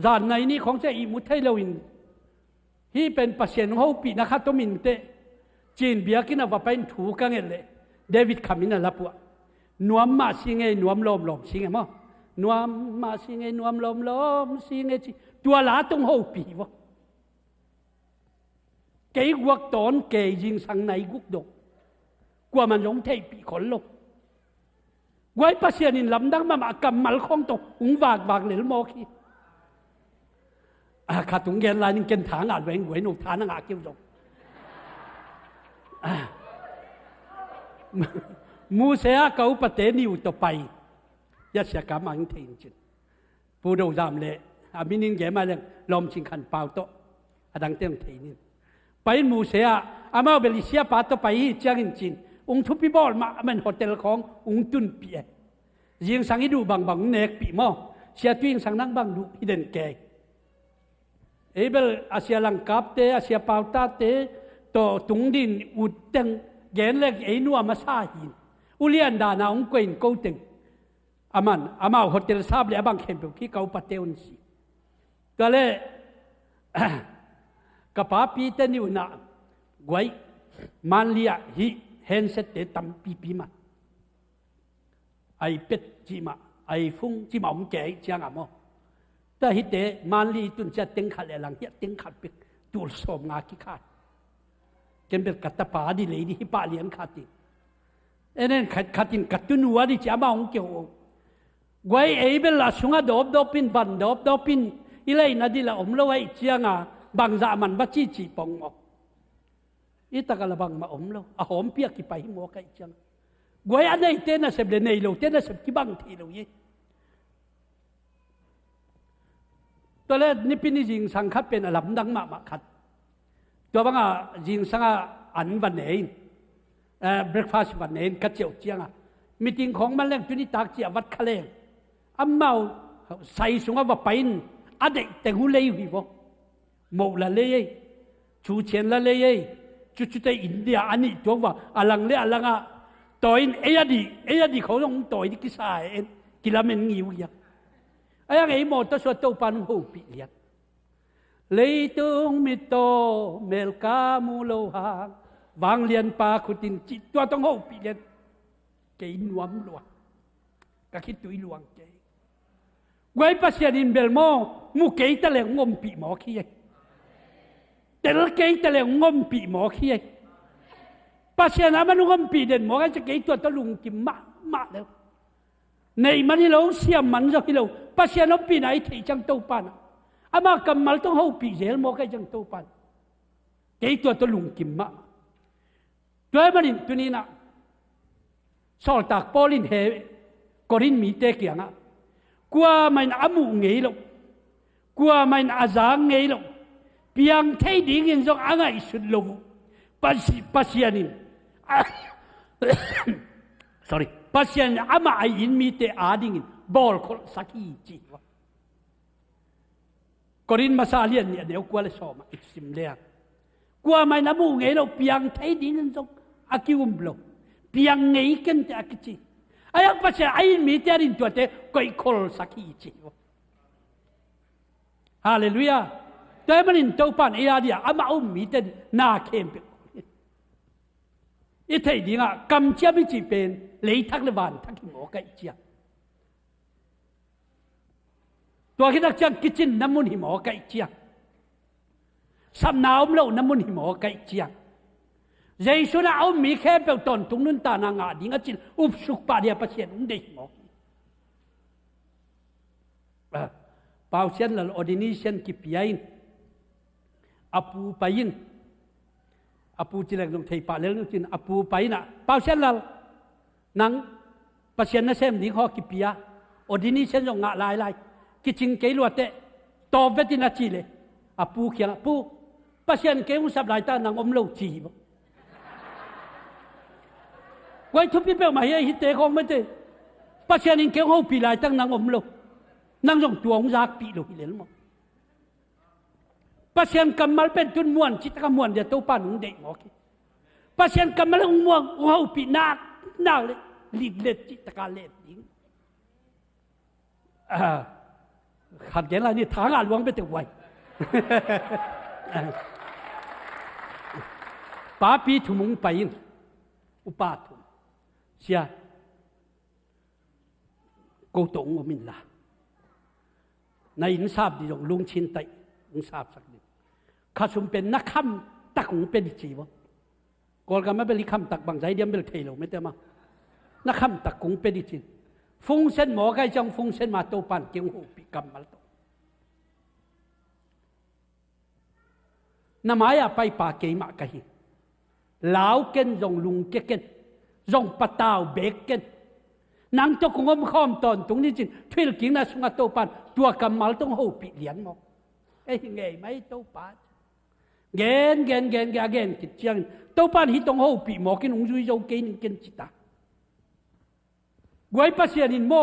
zan nai ni khong che i mu thei lo in hi pen pasien ho pi na kha to min te chin bia kin wa pain thu ka ngel le David Kamina lapua nuam ma singe nuam lom singe mo nuam ma singe nuam lom singe chi tua la tong ho pi wo ke guak ton ke jing sang nai guk dok qua man giống thầy bị khốn lục quay pasien in lam dang ma cầm mal khong to ung vạc lel mo khi khá tung gen la ning ken thang a wen wen no thang a kiu jong mu se a kau pate niu to pai ya sia ka mang thein chin pu do jam le a minin ge ma le lom chin khan pau to adang teng thein pai mu se a ama belisia pa to pai chang in chin ung thu pi bol ma men hotel khong ung tun pi riêng sang du bang nek pi mo sia twing sang nang bang du hidden ke ebel asia lang kap te asia pauta te to tung din ut teng gen lek e nu ama sa hin ulian da na ung queen ko teng aman ama hotel sab le bang khem ki kau pateun si kale kapapi te ni una guai man lia hi handset te tam pi ma ai pet chi ma ai phung chi ma ong ke chiang amo ta hi te man li tun cha teng khat le lang ya teng khat pek tul som nga ki khat ken bel kat pa di le di hi pa lian khati enen khatin katun wa di cha ma ong ke o guai ei bel la sunga dop pin ban dop pin ilai na di la om lo ai chianga bang za man ba chi pong mo itakalabang maom lo a hom pia ki pai mo kai chang guai anei te na seb le nei lo te na seb ki bang thi lo ye to le ni pini jing sang khat pen alam dang ma khat to banga jing sanga an van nei breakfast วันนี้กัดเจียวเจียงอ่ะมีติงของมันเล่งจุนิตากเจียวัดคะเลงอัมเมาใส่สงว่าไปน์อเด็กแต่หูเลยหิวหมดละเลยชูเชียนละเลยจุดๆอินเดียอันนี้ตัวว่าอลังเลยอลังอ่ะต่อยเอียดีเขาต้องต่อยที่กิสายกิลาเมนงิวยังไอ้ยังไอ้หมดตัวส่วนตัวปันหูปีเลียนเลยต้องมิโตเมลกามูโลหางวางเลียนปาขุดินจิตตัวต้องหูปีเลียนเกินวมหลวงก็คิดตุยหลวงเกไว้ปัสยานินเบลโมมูเกยตะเลงมปีหมอขี้แต่ละเกยตะเลงมปีหมอขี้ปัสยานามันงมปีเด่นหมอก็จะเกยตัวตะลุงกิมมาแล้วในมันที่เราเสียมันจะที่เราปัสยานปีไหนที่จังโตปันอามากำมัลต้องหูปีเจลหมอก็จังโตปันเกยตัวตะลุงกิมมาด้วยมันตัวนี้นะสอลตากปอลินเฮกอรินมีเตเกียงอ่ะกว่ามันอามูเงยลงกว่ามันอาจางเงยลงเพียงเท่ดีเงินจงอ่างไอสุดลงปัสยานิน sorry ปัสยานินอามาไออินมีเตอาดิงินบอลคนสักอีจีวะกอรินมาซาเลียนเนี่ยเดี๋ยวกว่าเลยชอบมาอีกสิมเลียกว่ามันอามูเงยลงเพียงเท่ดีเงินจงอากิวมบลงเพียงเงยกันแต่อากิจีไอ้ยังปัจจัยไอ้มีเตรินตัวเตะก็อีกคนสักอีจีวะฮาเลลูยาแต่มันอินตัวปันไอ้อาเดียอามาอุ้มมีเตน่าเข้มเป็นอีเท่ดีงะกำเจ้าไม่จีเป็นเลยทักเลวันทักหมอไก่เจียตัวคิดทักจังกิจินน้ำมันหิมอไก่เจียสำนาวมโลน้ำมันหิมอไก่เจียใจสุดเอามีแค่เปลตอนตรงนั้นตานางาดิงจินอุบสุกปาเดียปัสเซียนอุ้งเด็กหมอเปล่าเช่นละอดีนี้เช่นกิปยัยอปูไปยินอปูจิเลกลงเทปาเลกลงจินอปูไปน่ะเปล่าเช่นละนังปัสเซียนนั่นเช่นนี้เขากิปยาอดีนี้เช่นจงงะลายกิจิงเกลวดเตตอเวตินาจิเลอปูเขียงปูปัสเซียนเกอุสับลายตานางอมโลจีบไว้ทุบพี่เป้าหมายให้ฮิตเตะของไม่เตะปัจจัยนี้เกี่ยวกับปีลายตั้งนางอมโลนางส่งตัวองจากปีโลหิเลนมั้งปัจจัยกำมัลเป็นจุนม้วนจิตกำม้วนเดียวตัวปานุ่งเด็กหมอกี้ปัจจัยกำมัลงม้วนหัวปีนักเลยลิดเล็ดจิตกาเล็ดดิ้งขัดแย้งอะไรนี่ทางอาหลวงไปแต่ไวป้าปีถุงมุงไปยิงอุปาถุเสียกูตงอมินละในอินทราบดีจงลุงชินไตลุงทราบสักนิดข้าสมเป็นนักคำตักของเป็นจีวะก่อนกันไม่เป็นลิคำตักบางใจเดียมเป็นเทโลไม่เต็มมานักคำตักของเป็นจีฟงเส้นหมอไก่จังฟงเส้นมาโตปันเกี่ยงหูปีกำมาโตน้ำไม้ไปป่าเกยมากะฮิลาวเก่นจงลุงเก่นจงปะตาวเบกเก่นนังเจ้าคงอมข้อมตอนตรงนี้จริงทิลกิงนะสุงโตปันตัวกำมัลต้องหูปีเหรียญมั้งไอ้ไงไม่โตปันเกนกิจยังโตปันฮิตต้องหูปีหมอกินหงจุยโจเกนเกนจิตาไว้ปัสยานินโม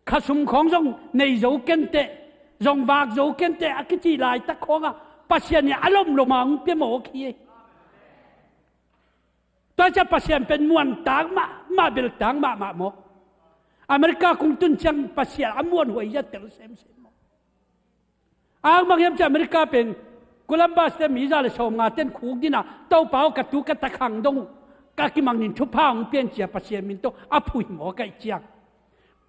ข้าสมของจงในโจเกนเตจงวากโจเกนเตอคิจิลายตะของอ่ะปัสยานิอารมณ์ลงมาอุ้งเปียหมอขี้ตัวจะปัสยานเป็นมวนต่างมาเบลต่างมาโมอเมริกาคงตุนจังปัสยานมวนหัวยัดเตลเซมโมบางอย่างจะอเมริกาเป็นโคลัมบัสเตมีจะเลยชมงาเต้นคูกดินะเต้าเป่ากระตุกกระตะขังดงกากิมังนินชุบผ้าของเปลี่ยนเจียปัสยานมินโตอภุยหมอไก่เจียง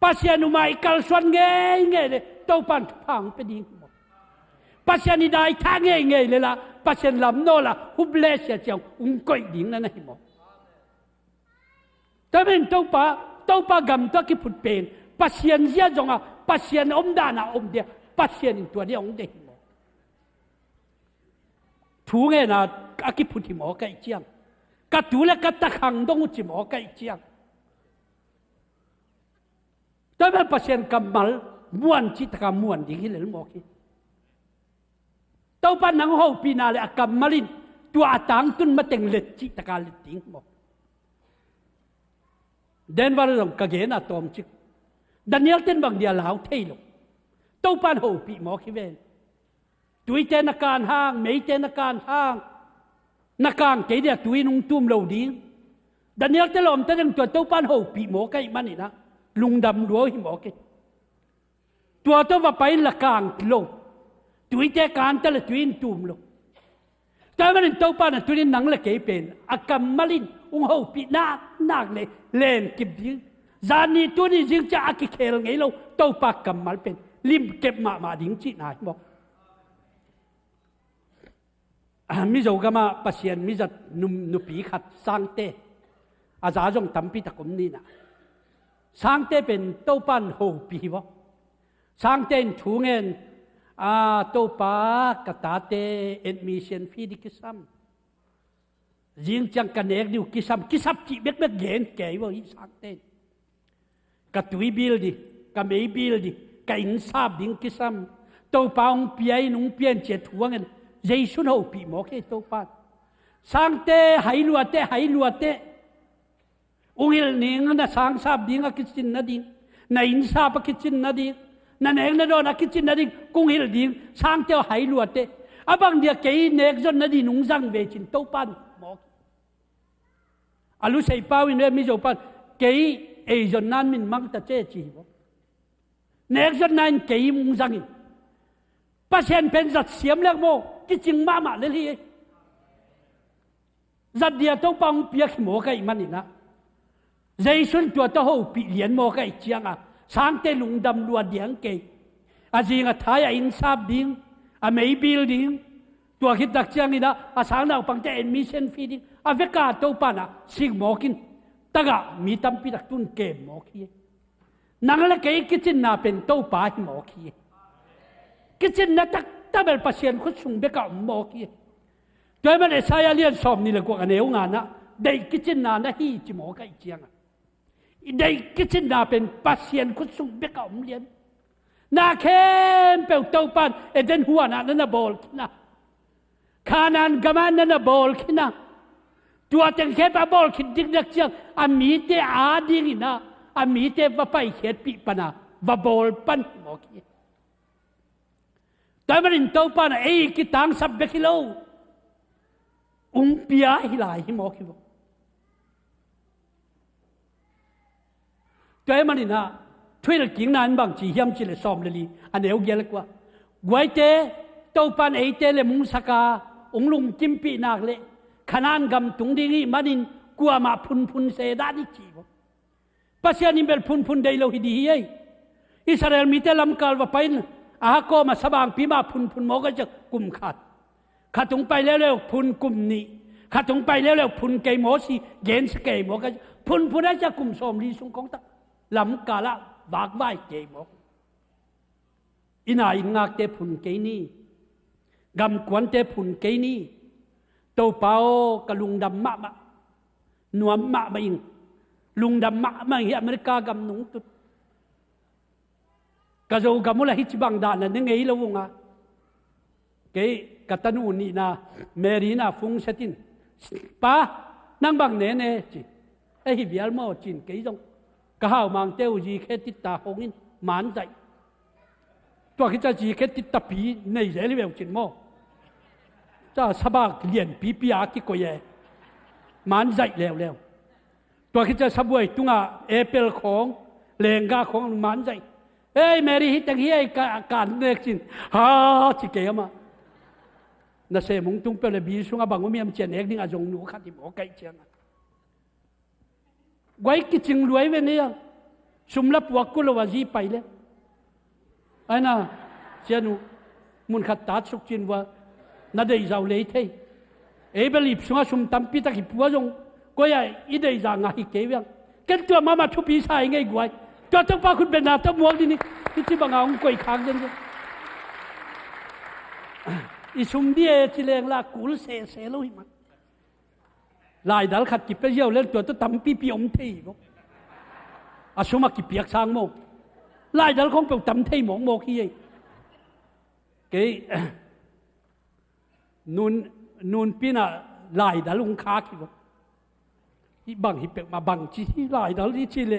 ปัสยานุมาอีกัลสวนเงยเลยเต้าปันชุบผ้าของเป็นดิงปัสยานิได้ทางเงยเลยล่ะปัสยานลำโนล่ะฮุบเลสเจียงอุ้งก้อยดิงนั่นให้หมอแต่เป็นเต้าป่ากำตัวกิพุดเป็นปัสยานเสียจงอ่ะปัสยานอมดานาอมเดียปัสยานตัวเดียวองเด็กหมอถูกไงนะอากิพุดที่หมอไก่เจียงกัดถูและกัดตะขังต้องจิหมอไก่เจียงแต่เป็นปัสยานกำมัลม้วนจิตกำม้วนดีขึ้นเลยหมอกี้เต้าป่านังหูปีนาเลยกำมัลิน ตัวต่างตุนมาเต็งเล็ดจิตการเล็ดติ้งบอกเดินวันลงกะเกน่ะตอมจิกดันเนียลเต้นบางเดียลาวเทลงเต้าปานหูปีหมอคิเวนตุยเจนักการห้างไม่เจนักการห้างนักการเกเดียตุยนุ่งตุ้มเหลาดิ้งดันเนียลเต้นลมเต้นตัวเต้าปานหูปีหมอไก่มันนี่นะลุงดำรัวหิหมอเกตัวเต้าว่าไปละกางลงตุยเจการเต้นตุยตุ้มลงแต่มันเต้าปานตุยนังละเกยเป็นอากำมาลินอุ้งหูปีนักเลยเล่นกิบดิ้งจานี่ตัวนี้จึงจะอากิเคลไงเราเต้าปากกำมาเป็นลิมเก็บมาดิ้งจีน่าบอกมิโจกามาปัสยันมิจัดนุปีขัดสร้างเตอาจารย์จงทำพิธีกรรมนี้นะสร้างเตเป็นเต้าปันหูปีวะสร้างเตนถูเงินเต้าปากตาเตเอ็ดมิเชนฟีดิกิซัมยิงจังกันเอกดิวกิซัมจีเบ็กเย็นแก่วะอีสร้างเตนกตุยบิลดิกไม่บิลดิกอินซาบดิงกิซัมเต้าปาองเปียนุ่งเปียนเจ็ดถูเงินใจสุนหูปีหมอแค่ตัวปานสังเตหายลัวเตอุ้งเฮลนิงนะสังซาบดิ้งกิจินนาดิ้งนาอินซาบกิจินนาดิ้งนั่นเองนะโดนกิจินนาดิ้งกุ้งเฮลดิ้งสังเตหายลัวเตอาบังเดียเกยเนกจนนาดิ้งนุ่งจังเวจินตัวปานหมออาลุใส่เป้าอินเรมิโจปานเกยเอจนนั้นมินมังตะเจจีบเนกจนนั้นเกยมุงจังอินปัจเจนเป็นจัดเสียมเล็กโมกิจิงมาเลยที่จัดเดียต้องปังเปียกหมอไก่มันนี่นะใจสุนตัวเต้าหูปีเหรียญหมอไก่เจียงสางเตลุงดำลัวเดียงเกยจริงท้ายอินซาบดิ้งไม่บิลดิ้งตัวคิดดักเจียงนี่นะสางเราปังเตเอ็นมิเชนฟีดิ้งเวกาเต้าปานะสิงหมอกินตะกะมีตั้มปีดักตุนเกมหมอขี้นังละเกยกิจินนาเป็นเต้าปาหมอขี้กิจินนาตักถ้าเป็นปัจเจียนคุส่งเบกเอาหมอกี้โดยมันเอสายเลียนสอบนี่แหละกว่ากันเอวงานนะได้กิจนานะฮีจิหมอไก่เจียงได้กิจนาเป็นปัจเจียนคุส่งเบกเอาเลียนนาเข้มเปลวเต้าปันเอเดนหัวนั่นน่ะบอลขี้นะขานันกามันนั่นน่ะบอลขี้นะตัวเต็งเข้มบอลขี้ดิกดักเจียงมีเตอาดีนี่นะมีเตว่าไปเขียนปีปนาว่าบอลปันหมอกี้แต่มันเต้าปานกิตังสับเบกิโลเปียฮิลายฮิหมอคิวแต่มันนะช่วยกิงนานบางจีเฮียมจิเลซอมเลลีอันเดียวเยอะกว่าไว้เตเต้าปานเตเลมุงสกาลุงจิมปีนักเลขนานกำตุงดีมันกลัวมาพุนเสดาดิจีบปัจจัยนี้เป็นพุนได้เราฮิดีเฮอิสราเอลมีแต่ลำกาลว่าไปก็มาสบางปีมาพุนหมอก็จะกุมขาดตรงไปแล้วพุนกุมนี้ขาดตรงไปแล้วพุนเกยหมอสิเย็นสเกยหมอก็พุนได้จะกุมสมรีสุงของตะลำกาละบากไหวเกยหมออินาอิงากเตพุนเกยนี่กำกวนเตพุนเกยนี่โตเปากะลุงดำมะนวมมะมาอิงลุงดำมะมาเฮียอเมริกากำหนุงตุดกะโจกะมุลฮิจิบังดานะนึงไงละวงเกกะตะนูนี่นะเมรีนาฟุงเซตินปานังบังเนเนจิฮิเวียลมอจินเกยจงกะฮาวมังเตวจีเคติตาหงินหมานใจตัวคิดจะจีเคติตาปีในเรลิเวลจินมอจะสบากเลียนปีอากิโกเยหมานใจแล้วตัวคิดจะสบวยตุงเอเปิลของเลงกาของหมานใจแมรี่ฮิตงเฮียการเนกจินจิเกยมาน่าเสมุงตุงเปลบีสุงบังว่ามีมเจนเอกนี่อาจงหนูขัดที่หมอไก่เจียงไว้กิจิงรวยเวเนียสุมลับวักกุลวาจีไปเลยไอ้น่ะเจนูมุนขัดตัดสุกจินว่าน่าได้ยาวเลยเทเบลีบสุงสุมตั้มปีตะกิปัวจงก็ยังอีได้จางาฮิเกยังกันตัวมาทุบปีใส่ไงกวยตัวต้องพาคุณเป็นนาต้องมวงที่นี่ที่บางองกุยค้างกันเลยอีชุมเดียจิเลงลากุลเสลุยมันลายดัลขัดกิบไปเยี่ยวเล่นตัวต้องทำปีอมเทยบอกอาชุมากิบเปียกช้างโมลายดัลคงเป็นทำเทยหมองโมกี้เกยนุน นูนปีน่ะลายดาลุงค้าคิดว่าอีบังฮิเปกมาบังจีลายดาลิชิเล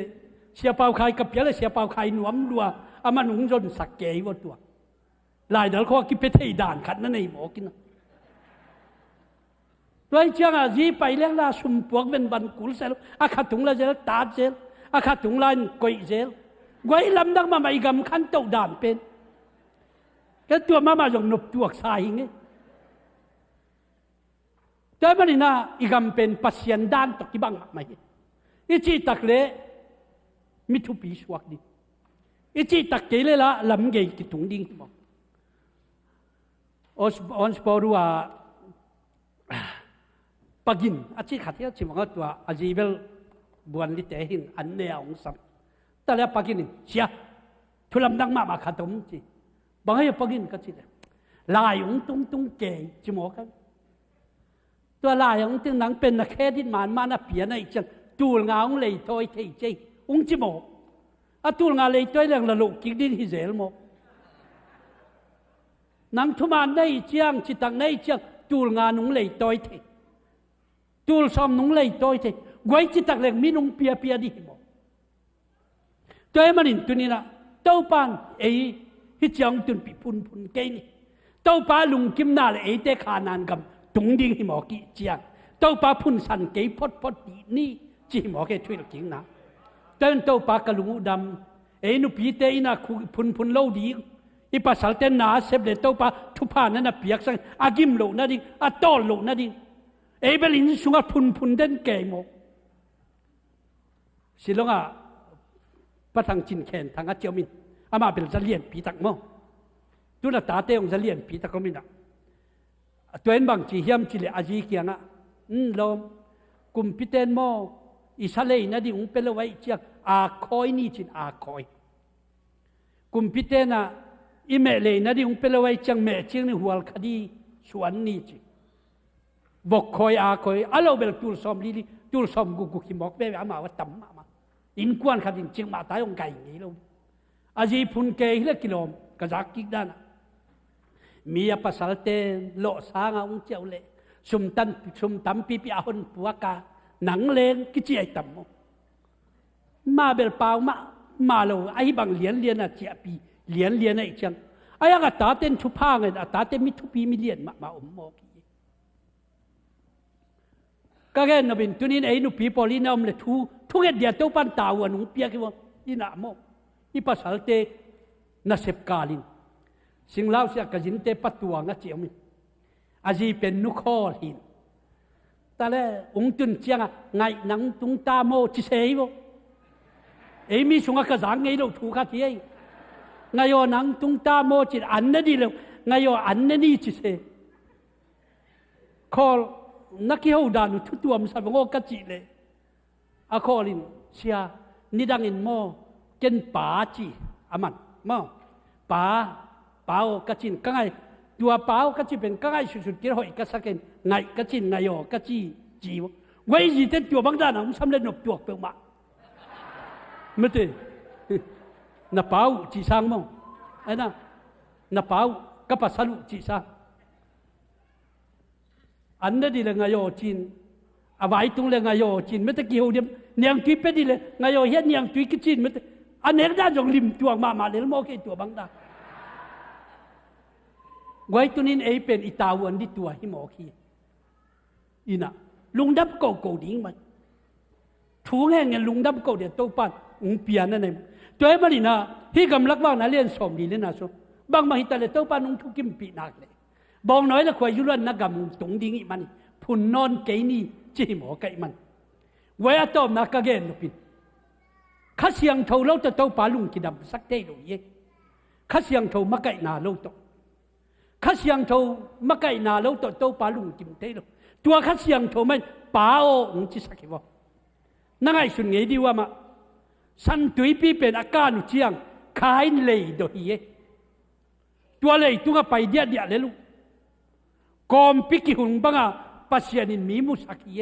เสียเปล่าใครกับเปียเลยเสียเปล่าใครหนวมดัวอามันหนุงจนสักเกยว่าตัวลายดาลเขาคิดไปเทด่านขัดนั่นเองบอกกินด้วยเจ้าจีไปเลี้ยงลาสุมพวกเป็นบันกุลเซลอาขัดถุงละเจลตาเจลอาขัดถุงลายกุยเจลไว้ลำดังมาไม่กำขันเต้าด่านเป็นแค่ตัวมาอย่างนบตัวสายงี้แต่มันนี่นะอีกำเป็นปัสยันด้านตกที่บังไม่อีจีตักเล่มิทุปีสวักดีอีจีตักเกลละลำเกยกิตุงดิ้งบอกออนสปอรัวปากินอาจีขัดที่ชิมว่าตัวอาจีเบลบวนลิเตหินอันเนียองสัมแต่แล้วปากินเสียทุลำดังมาขัดตมจีบางให้ปากินก็จีเลยลายองตุ้งเกยจิมอกันตัวลายองตึงหนังเป็นนักแค่ดินมันมานะเปียในจังตูลงาองเลยถอยเทใจองจิมออะตูลงาเลยถอยเรื่องละลุกิดินฮิเซลโมนังทุมานในเจียงจิตังในเจียงตูลงานุงเลยถอยเทตูลซอมนุงเลยถอยเทไว้จิตักเรื่องมีนุงเปียดิโมตัวมันอินตุนี่นะเต้าปานฮิจังตุนปีพุนเกนี่เต้าปาลุงกิมนาเลยเตขานานกับตุงดิ้งหิมอกิเจียงเต้าปาพุนสันเกยพดดีนี่จีหิมอเกช่วยหลักจริงนะเต้นเต้าปากะลุงดำนุปีเตอินาพุนเล่าดีอีภาษาเต้นนาเสพเลเต้าปาทุพานั่นน่ะเปียกสังอากิมโลนั่นดิอาโตโลนั่นดิเบลินสุงาพุนเด่นเกยโมสิลงอ่ะพระทางจินแขนทางอาเจียวมินอามาเป็นจะเลียนปีตักโมตุนตาเตองจะเลียนปีตักมินะตัวเองบางจีเฮียมจีเลอาจีเกียงอ่ะลมกุมพิเตนโมอิสราเอลนั่นดิอุปเลวัยเจียอาคอยนี่จินอาคอยกุมพิเตน่ะอิเมเลนั่นดิอุปเลวัยจังเมจิงนี่หัวคดีสวนนี่จิบกคอยอาคอยอาเราเบลตูลซอมลีตูลซอมกุกิมอกเบอามาว่าตั้มมาอินกวนขัดอินจิงมาตายองไก่นี่เราอาจีพุนเกยเล็กกิโลมกระจักกิกด้านมีอาปัสสาวะเตโลสางาองเจ้าเล่ชุมตัมปีอาหนปัวกาหนังเลนกิจิไอตัมมาเบลเปล่ามาเราไอ้บางเลียนอะเจียปีเลียนไอ้จังไอ้ยังตาเต้นทุพาไงตาเต้นมิทุปีมิเลียนมาอมโมกีก็แค่นบินตัวนี้ไอ้นุปีปอลีนอมเลยทุกเดียตัวปันตาวันนุ่งเปียกว่าอีน่าโมอีภาษาเตน่าเสพกาลินสิ่งเล่าเสียกจินเตปัตัวงะเจียวมิอาจีเป็นนุคอหินแต่แล้วองตุนเจียงไงนังตุงตาโมจิเซย์บ่มีสุงกะสังไงเราถูกขัดยังไงโยนังตุงตาโมจิอันนั้นดีแล้วไงโยอันนั้นนี่จิเซคอลนักเขียวดานุทุตัวมันสับงอกะจิเลยอะคอลินเสียนิดังอินโมเจนป่าจีอามันโมป่ากะจินกังไงตัวป่ากะจิเป็นกังไงสุดๆกิโลอีกสักเกนไงกะจินไงโยกะจีจีวไว้ยีเต็มตัวบางด้านนะมันสำเร็จหนบตัวเปล่ามาไม่ได้นับป่าจีสังมั้งไอ้น่ะนับป่ากับภาษาลูจีสังอันนั้นดีเลยไงโยจีนเอาไว้ตรงเลยไงโยจีนไม่ตะกี้หัวเดียมเนียงตุยเป็นดีเลยไงโยเห็นเนียงตุยกิจีนไม่ตะอันนี้ด้านจงริมตัวมาเลยแล้วมองแค่ตัวบางด้านไว้ตัวนี้เป็นอิตาวันที่ตัวให้หมอขี้อีน่ะลุงดับเก่าดิ้งมันถูงแห่งเงี้ยลุงดับเก่าเดี๋ยวโตปันเปลี่ยนนั่นเองตัวไอ้มันนี่นะที่กำลังว่านะเรียนสมดีเลยนะสุบางมาหิตาเลยโตปันทุกิมปีนักเลยบองน้อยละควายยุรันนักกำตรงดิ้งอีมันพุ่นนอนเกยนี่จีหมอไก่มันไว้อะตอมนักกะเกนนุปินข้าเสียงเท่าเราจะโตปาลุงกิดำสักเท่หรือยังข้าเสียงเท่ามาไก่นาเราโตข้าเสียงเท่ามาไก่นาเราโตปาลุงกิมเท่หรอตัวข้าเสียงเท่ามันป่าโอ้งจิสักว่านั่งไอ้สุนเงยดีว่ามาสันตุยปีเป็นอาการอุเชียงขายเลยโดยเยตัวเลยตัวไปเดียเลยลูกกอมปิกิหุ่นบังอาปัสยานินมีมุสักเย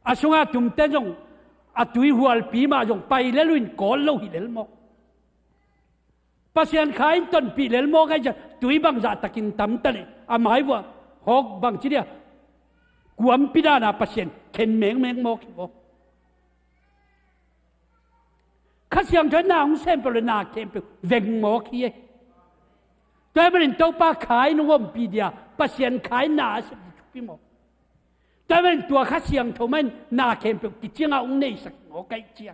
อาสุงอาตุมเตจงอาตุยหัวปีมาจงไปแล้วลุนก่อนเราหิเลลโมปัสยานขายต้นปีเลลโมก็จะตุยบังจะตะกินตำตะเลยอาหมายว่า หกบางทีเนี่ยกวมปิดานาประเสนเข็นเมงโมกิโบข้าเสียงจนนาของเส้นเปลืนาเข็มเปเวงโมกี้ตัวมันตัวป้าขายนุ่มปีเดียประเสนขายนาสิบปีโมตัวมันตัวข้าเสียงทมันนาเข็มเปกิจงอาอุ้งในสักโมไกเจีย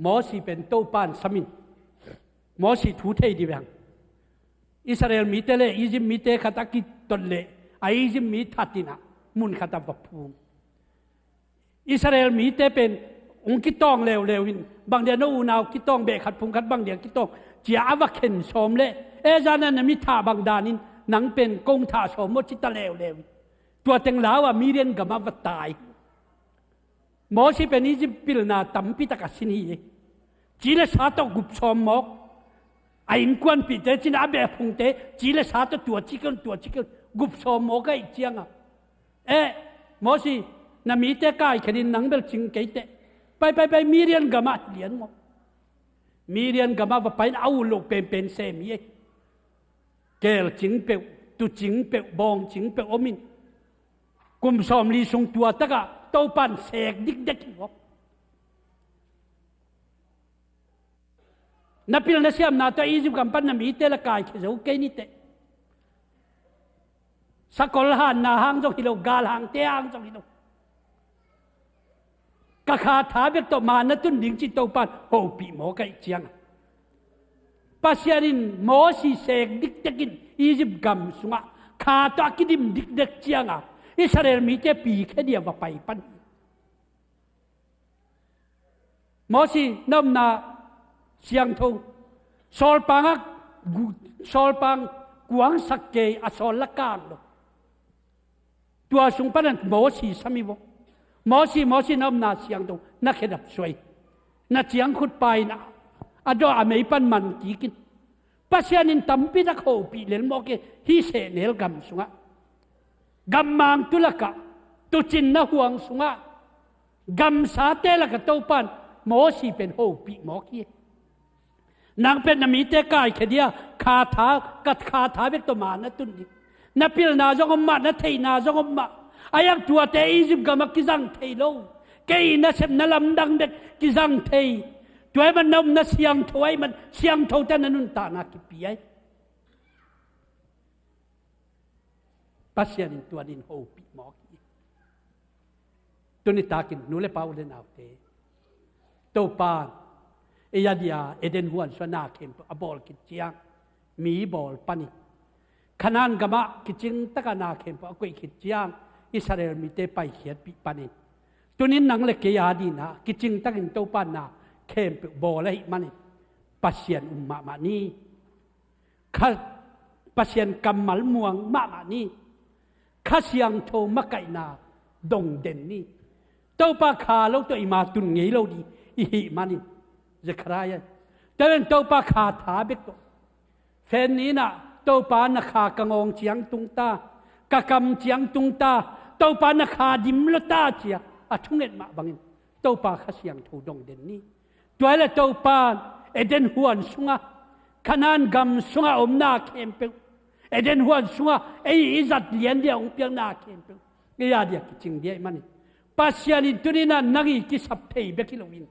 หมอสีเป็นโตปานสมินหมอสีทูเทดีแบงอิสราเอลมีเตเลอียิปต์มีเตขัตกิตเลอียิปต์มีทัตินะมุนขัตวัพูมอิสราเอลมีเตเป็นองค์กิตองเลววินบางเดียนอูนาวกิตองเบขัดพุงขัดบางเดียกิตองจีอาวะเข็นชมเลจานันมีท่าบางดานินนังเป็นกงท่าชมมดจิตเลวตัวเต็งลาวมีเรียนกับมาวัตายหมอสีเป็นอียิปต์ปิลนาตัมปิตะกัสินีจีเลสาตกุบชมมกไอ้อินควันปีเตจินอาเบะพงเตจีเลสาตตัวชิคกันกุบชมมกไอ้เจียงหมอสีนามีเตกายขดินนังเบลจิงเกยเตไปมีเรียนกามาเรียนมกมีเรียนกามาว่าไปเอาลูกเป็นเซมีเกลจิงเปตุจิงเปบองจิงเปอมินกุมชมลีสงตัวตะกะโตปันเสกดิกเด็กวะนับพิลนัสยามนาตัวอียิปต์กัมปันนามีเตละกายเขจูเกนิเตสกอลหานนาหางจงฮิโลกาลหางเตหางจงฮิโลกะขาถาเบกโตมานะตุนดิงจิตโตปันโฮปีโมกะอิเจียงปัสยารินโมสีเสกดิกเด็กินอียิปต์กัมสุงะขาตัวกิดิมดิกเด็กเจียงอ่ะอิสราเอลมีเตปีแค่เดียวว่าไปปันหมอสีน้ำนาเสียงทงสอลปังกวางสักเกยอสอลละกาลตัวสุงปันนั้นหมอสีสามีวหมอสีน้ำนาเสียงทงนักเขดับสวยนักเสียงขุดไปนะอดออเมริปันมันกี่กินปัสยานินตั้มปีตะโคปีเลนโมเกฮิเสเนลกัมสุงะกัมมังตุลกะตุจินนะห่วงสุงะกัมสาเตลกะโตปันหมอสีเป็นโฮปีหมอกี้นางเป็นนามีเตกายแค่เดียคาถากัดคาถาเบกตัวมานะตุนดินับพิลนาจงอมมานะเทนาจงอมมาอายักตัวเตอียิปต์กามากิจังเทโลเกยนะเซมนะลำดังเด็กกิจังเทตัวมันนมนะเสียงถวยมันเสียงเท่าแต่นันนุนตานากิปีไอปัสยานินตัวนินโฮปีหมอกี้ตัวนี้ตากินนูเลปาอุเลนเอาเตโตปานเอียดียเอเดนฮวนสนาเข็มอบอลกิจยังมีบอลปนิขนานกามะกิจิงตะกานาเข็มปกุยกิจยังอิสราเอลมีเตไปเขียนปีปนิตัวนี้นังเล็กยาดีนะกิจิงตะกินโตปานนาเข็มบอลเลยมันปัสยานมานีข้าปัสยานกำมัลม่วงมานีข้าเสียงโทมะไกนาดงเด่นนี่โตปาคาเราตัวอิมาตุนเงยเราดีอิหิมานิจะครายแต่เป็นโตปาคาถาเบกโตแฟนนี้นะโตปานาคากงองเจียงตุงตากะกำเจียงตุงตาโตปานาคาดิมลตาเจียอะทุงเอ็ดมาบังโตปาข้าเสียงถูดงเด่นนี่ตัวละโตปาเอเดนฮวนสุงะขนานกำสุงะอมนาเข็มเปเอเดนฮวนสุงะไออิจัดเลียนเดียองเปียงนาเข็มเปนี่ยาเดียกิจิงเดียมันปัสยานิตุนินันนักกิสับเทยเบกิโลวิน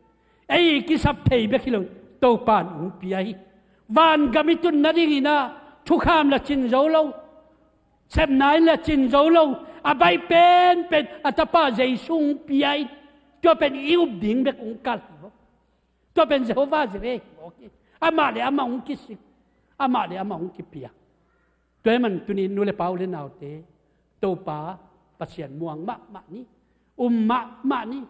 ไอ้กิสับเทยเบกิโลโตปานอุปีไอวันกามิตุนนาดีนะทุกขามละจินโจโลเซมนายละจินโจโลอาใบเป็นอัตปาใจซุงปีไอตัวเป็นอิวบิงเบกองกัลตัวเป็นเจโฮวาเจเรโอเคอามาเลยอามาองกิสิอามาเลยอามาองกิปียตัวมันตุนินูเลปาอุเลนเอาเตโตปาปัสยานม่วงมะนี่มะนี่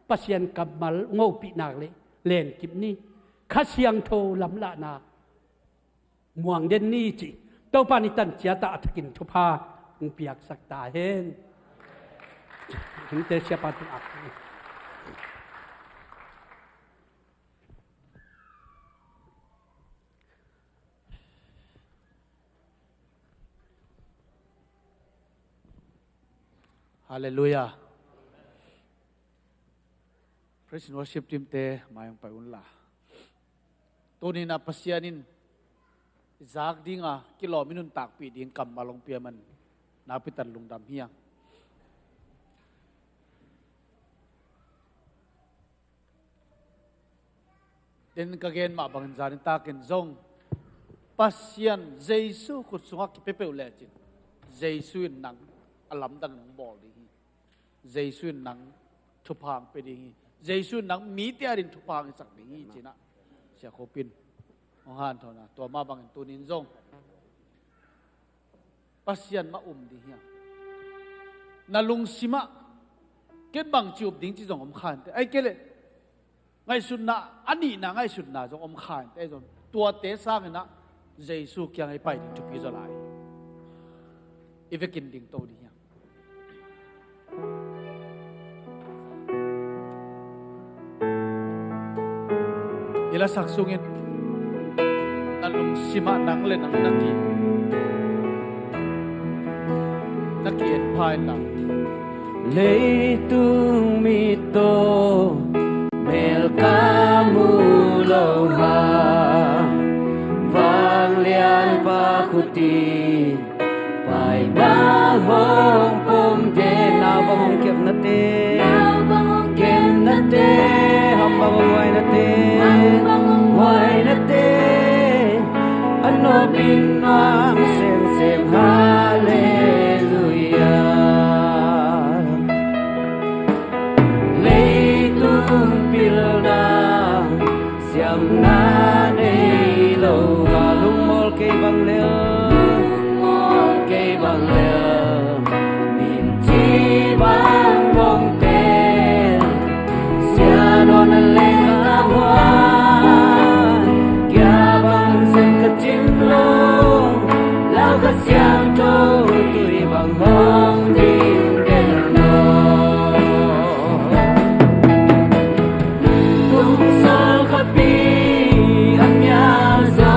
ปัสยานกับมัลโง่ปีนักเลยเล่นกิบนี่ข้าเสียงโทลำละนาม่วงเด่นนี่จีโตปานิตันเจียตาอัฐกินทุพาอุปยักสักตาเห็นถึงเตเชียปาตุอักฮาเลลูยา Praise and worship team te mayang pa unla. Tunin na pasyanin giác ding à kilo minun tak pi ding kam malong pia man na pitan lung dam hiang den kagen ma bang zanin takin zong pasian Jesu khut sunga ki pepeu le chin Jesu nang alam dan nang bol di Jesu nang thupang pe di Jesu nang mi te arin thupang sak di china sia khopin ong han thona to ma bang tunin zong pasian ma di hiang nalung sima ken bang chiup ding chi zong om khan te ai kele ngay sun na ani na ngay sun na zong om khan te zong tua te sang na Jesu kyang ai pai ding chupi zo lai ivekin ding to di hiang ila saksungin nalung sima nang le nang naki en pai lang lấy tung mi tô mel kamu lâu ha vang lian pa khuti pai ba hong pom je na bong kep na te kem na te ham ba wai na te ano bin mang sem sem hallelujah pilna siam na nei lo ga lung mol ke bang le min chi bang bong te sia non le na hoa kya bang sen ka chin lo lao ka siam to tui bang hong ding den no Sol kapi amya zo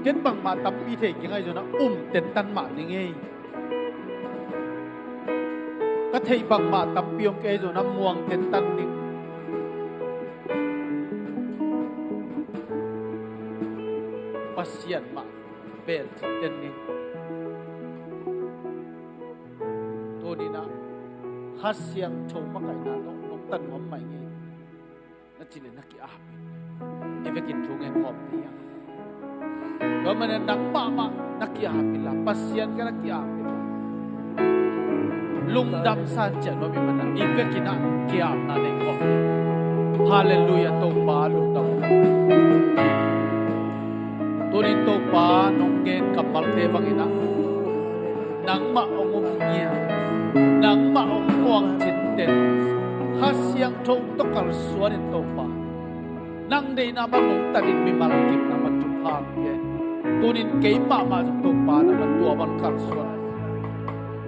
kết bằng mà tập y thể cái ngay rồi nó tên tan mạng đi nghe các thầy bằng mà tập piong cái rồi nó muang tên tan đi pasien mà bel tên đi tôi đi na hát xiang thâu mắc cái nào nó tân hóm mày nghe nó chỉ là nó kia áp em phải kinh thu nghe hòm đi à rồi mà nắng mà nó kia áp là pasien cái nó kia áp lung đam san chả nó bị mình em phải kinh à kia áp na nên hòm hallelujah tô ba lung đam tôi đi tô ba nông gen cầm mal te bang ina nắng mà ông nghe nắng mà ông quang chín tên hát xiang thâu tóc cả xóa đến tô ba nang đây na bang nông ta din mi mal kim na man tu phang ye tu nin kei ma trong tô ba na man tua ban kar xóa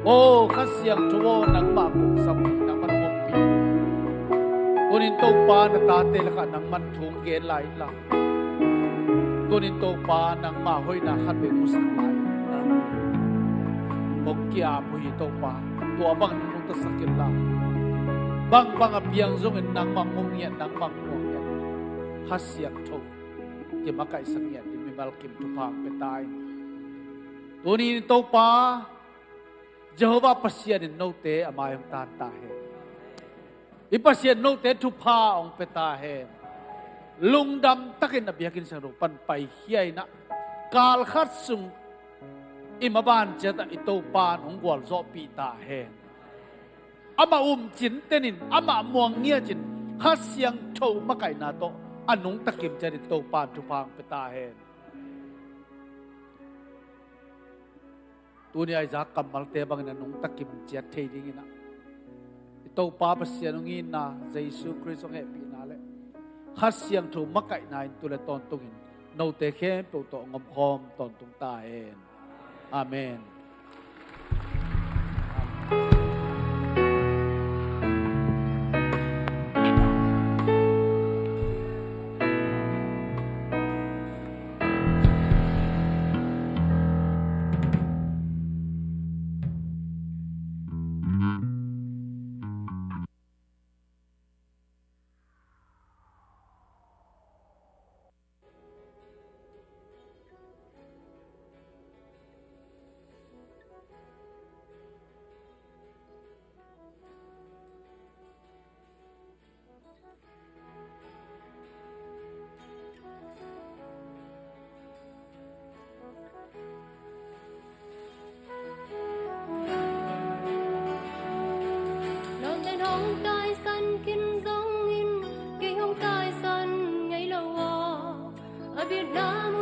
ô hát xiang thâu nắng mà cũng sam nang man ông pi tu nin tô ba na ta te la ka nang man thung gen lai la tu nin tô ba nang ma hoi na khat be musak lai bok kia pui tô ba tua bang nung ta sakil la bang apiang zong en nang mang mong yan nang mang mong yan hasyak thok ke makai sang yan di mimal kim tu phang petai tu ni to pa Jehovah pasien in no te amayong tan ta he I pasien no te tu pa ong peta he lungdam takin abiakin sang ro pan pai hiai na kal khat sung imaban chata ito pan ong gwal zo pi ta he ama chin tenin ama muang nia chin hát xiang thâu mắc cái na to anung takim chari to pan tu phang peta hen tu ni ai za kamal te bang na nung takim chat thei ding ina to pa pasian ngi na Jesu Christ ong happy na le hát xiang thâu mắc cái na tu le ton tungin no te khem to to ngom khom ton tung ta hen amen. Việt Nam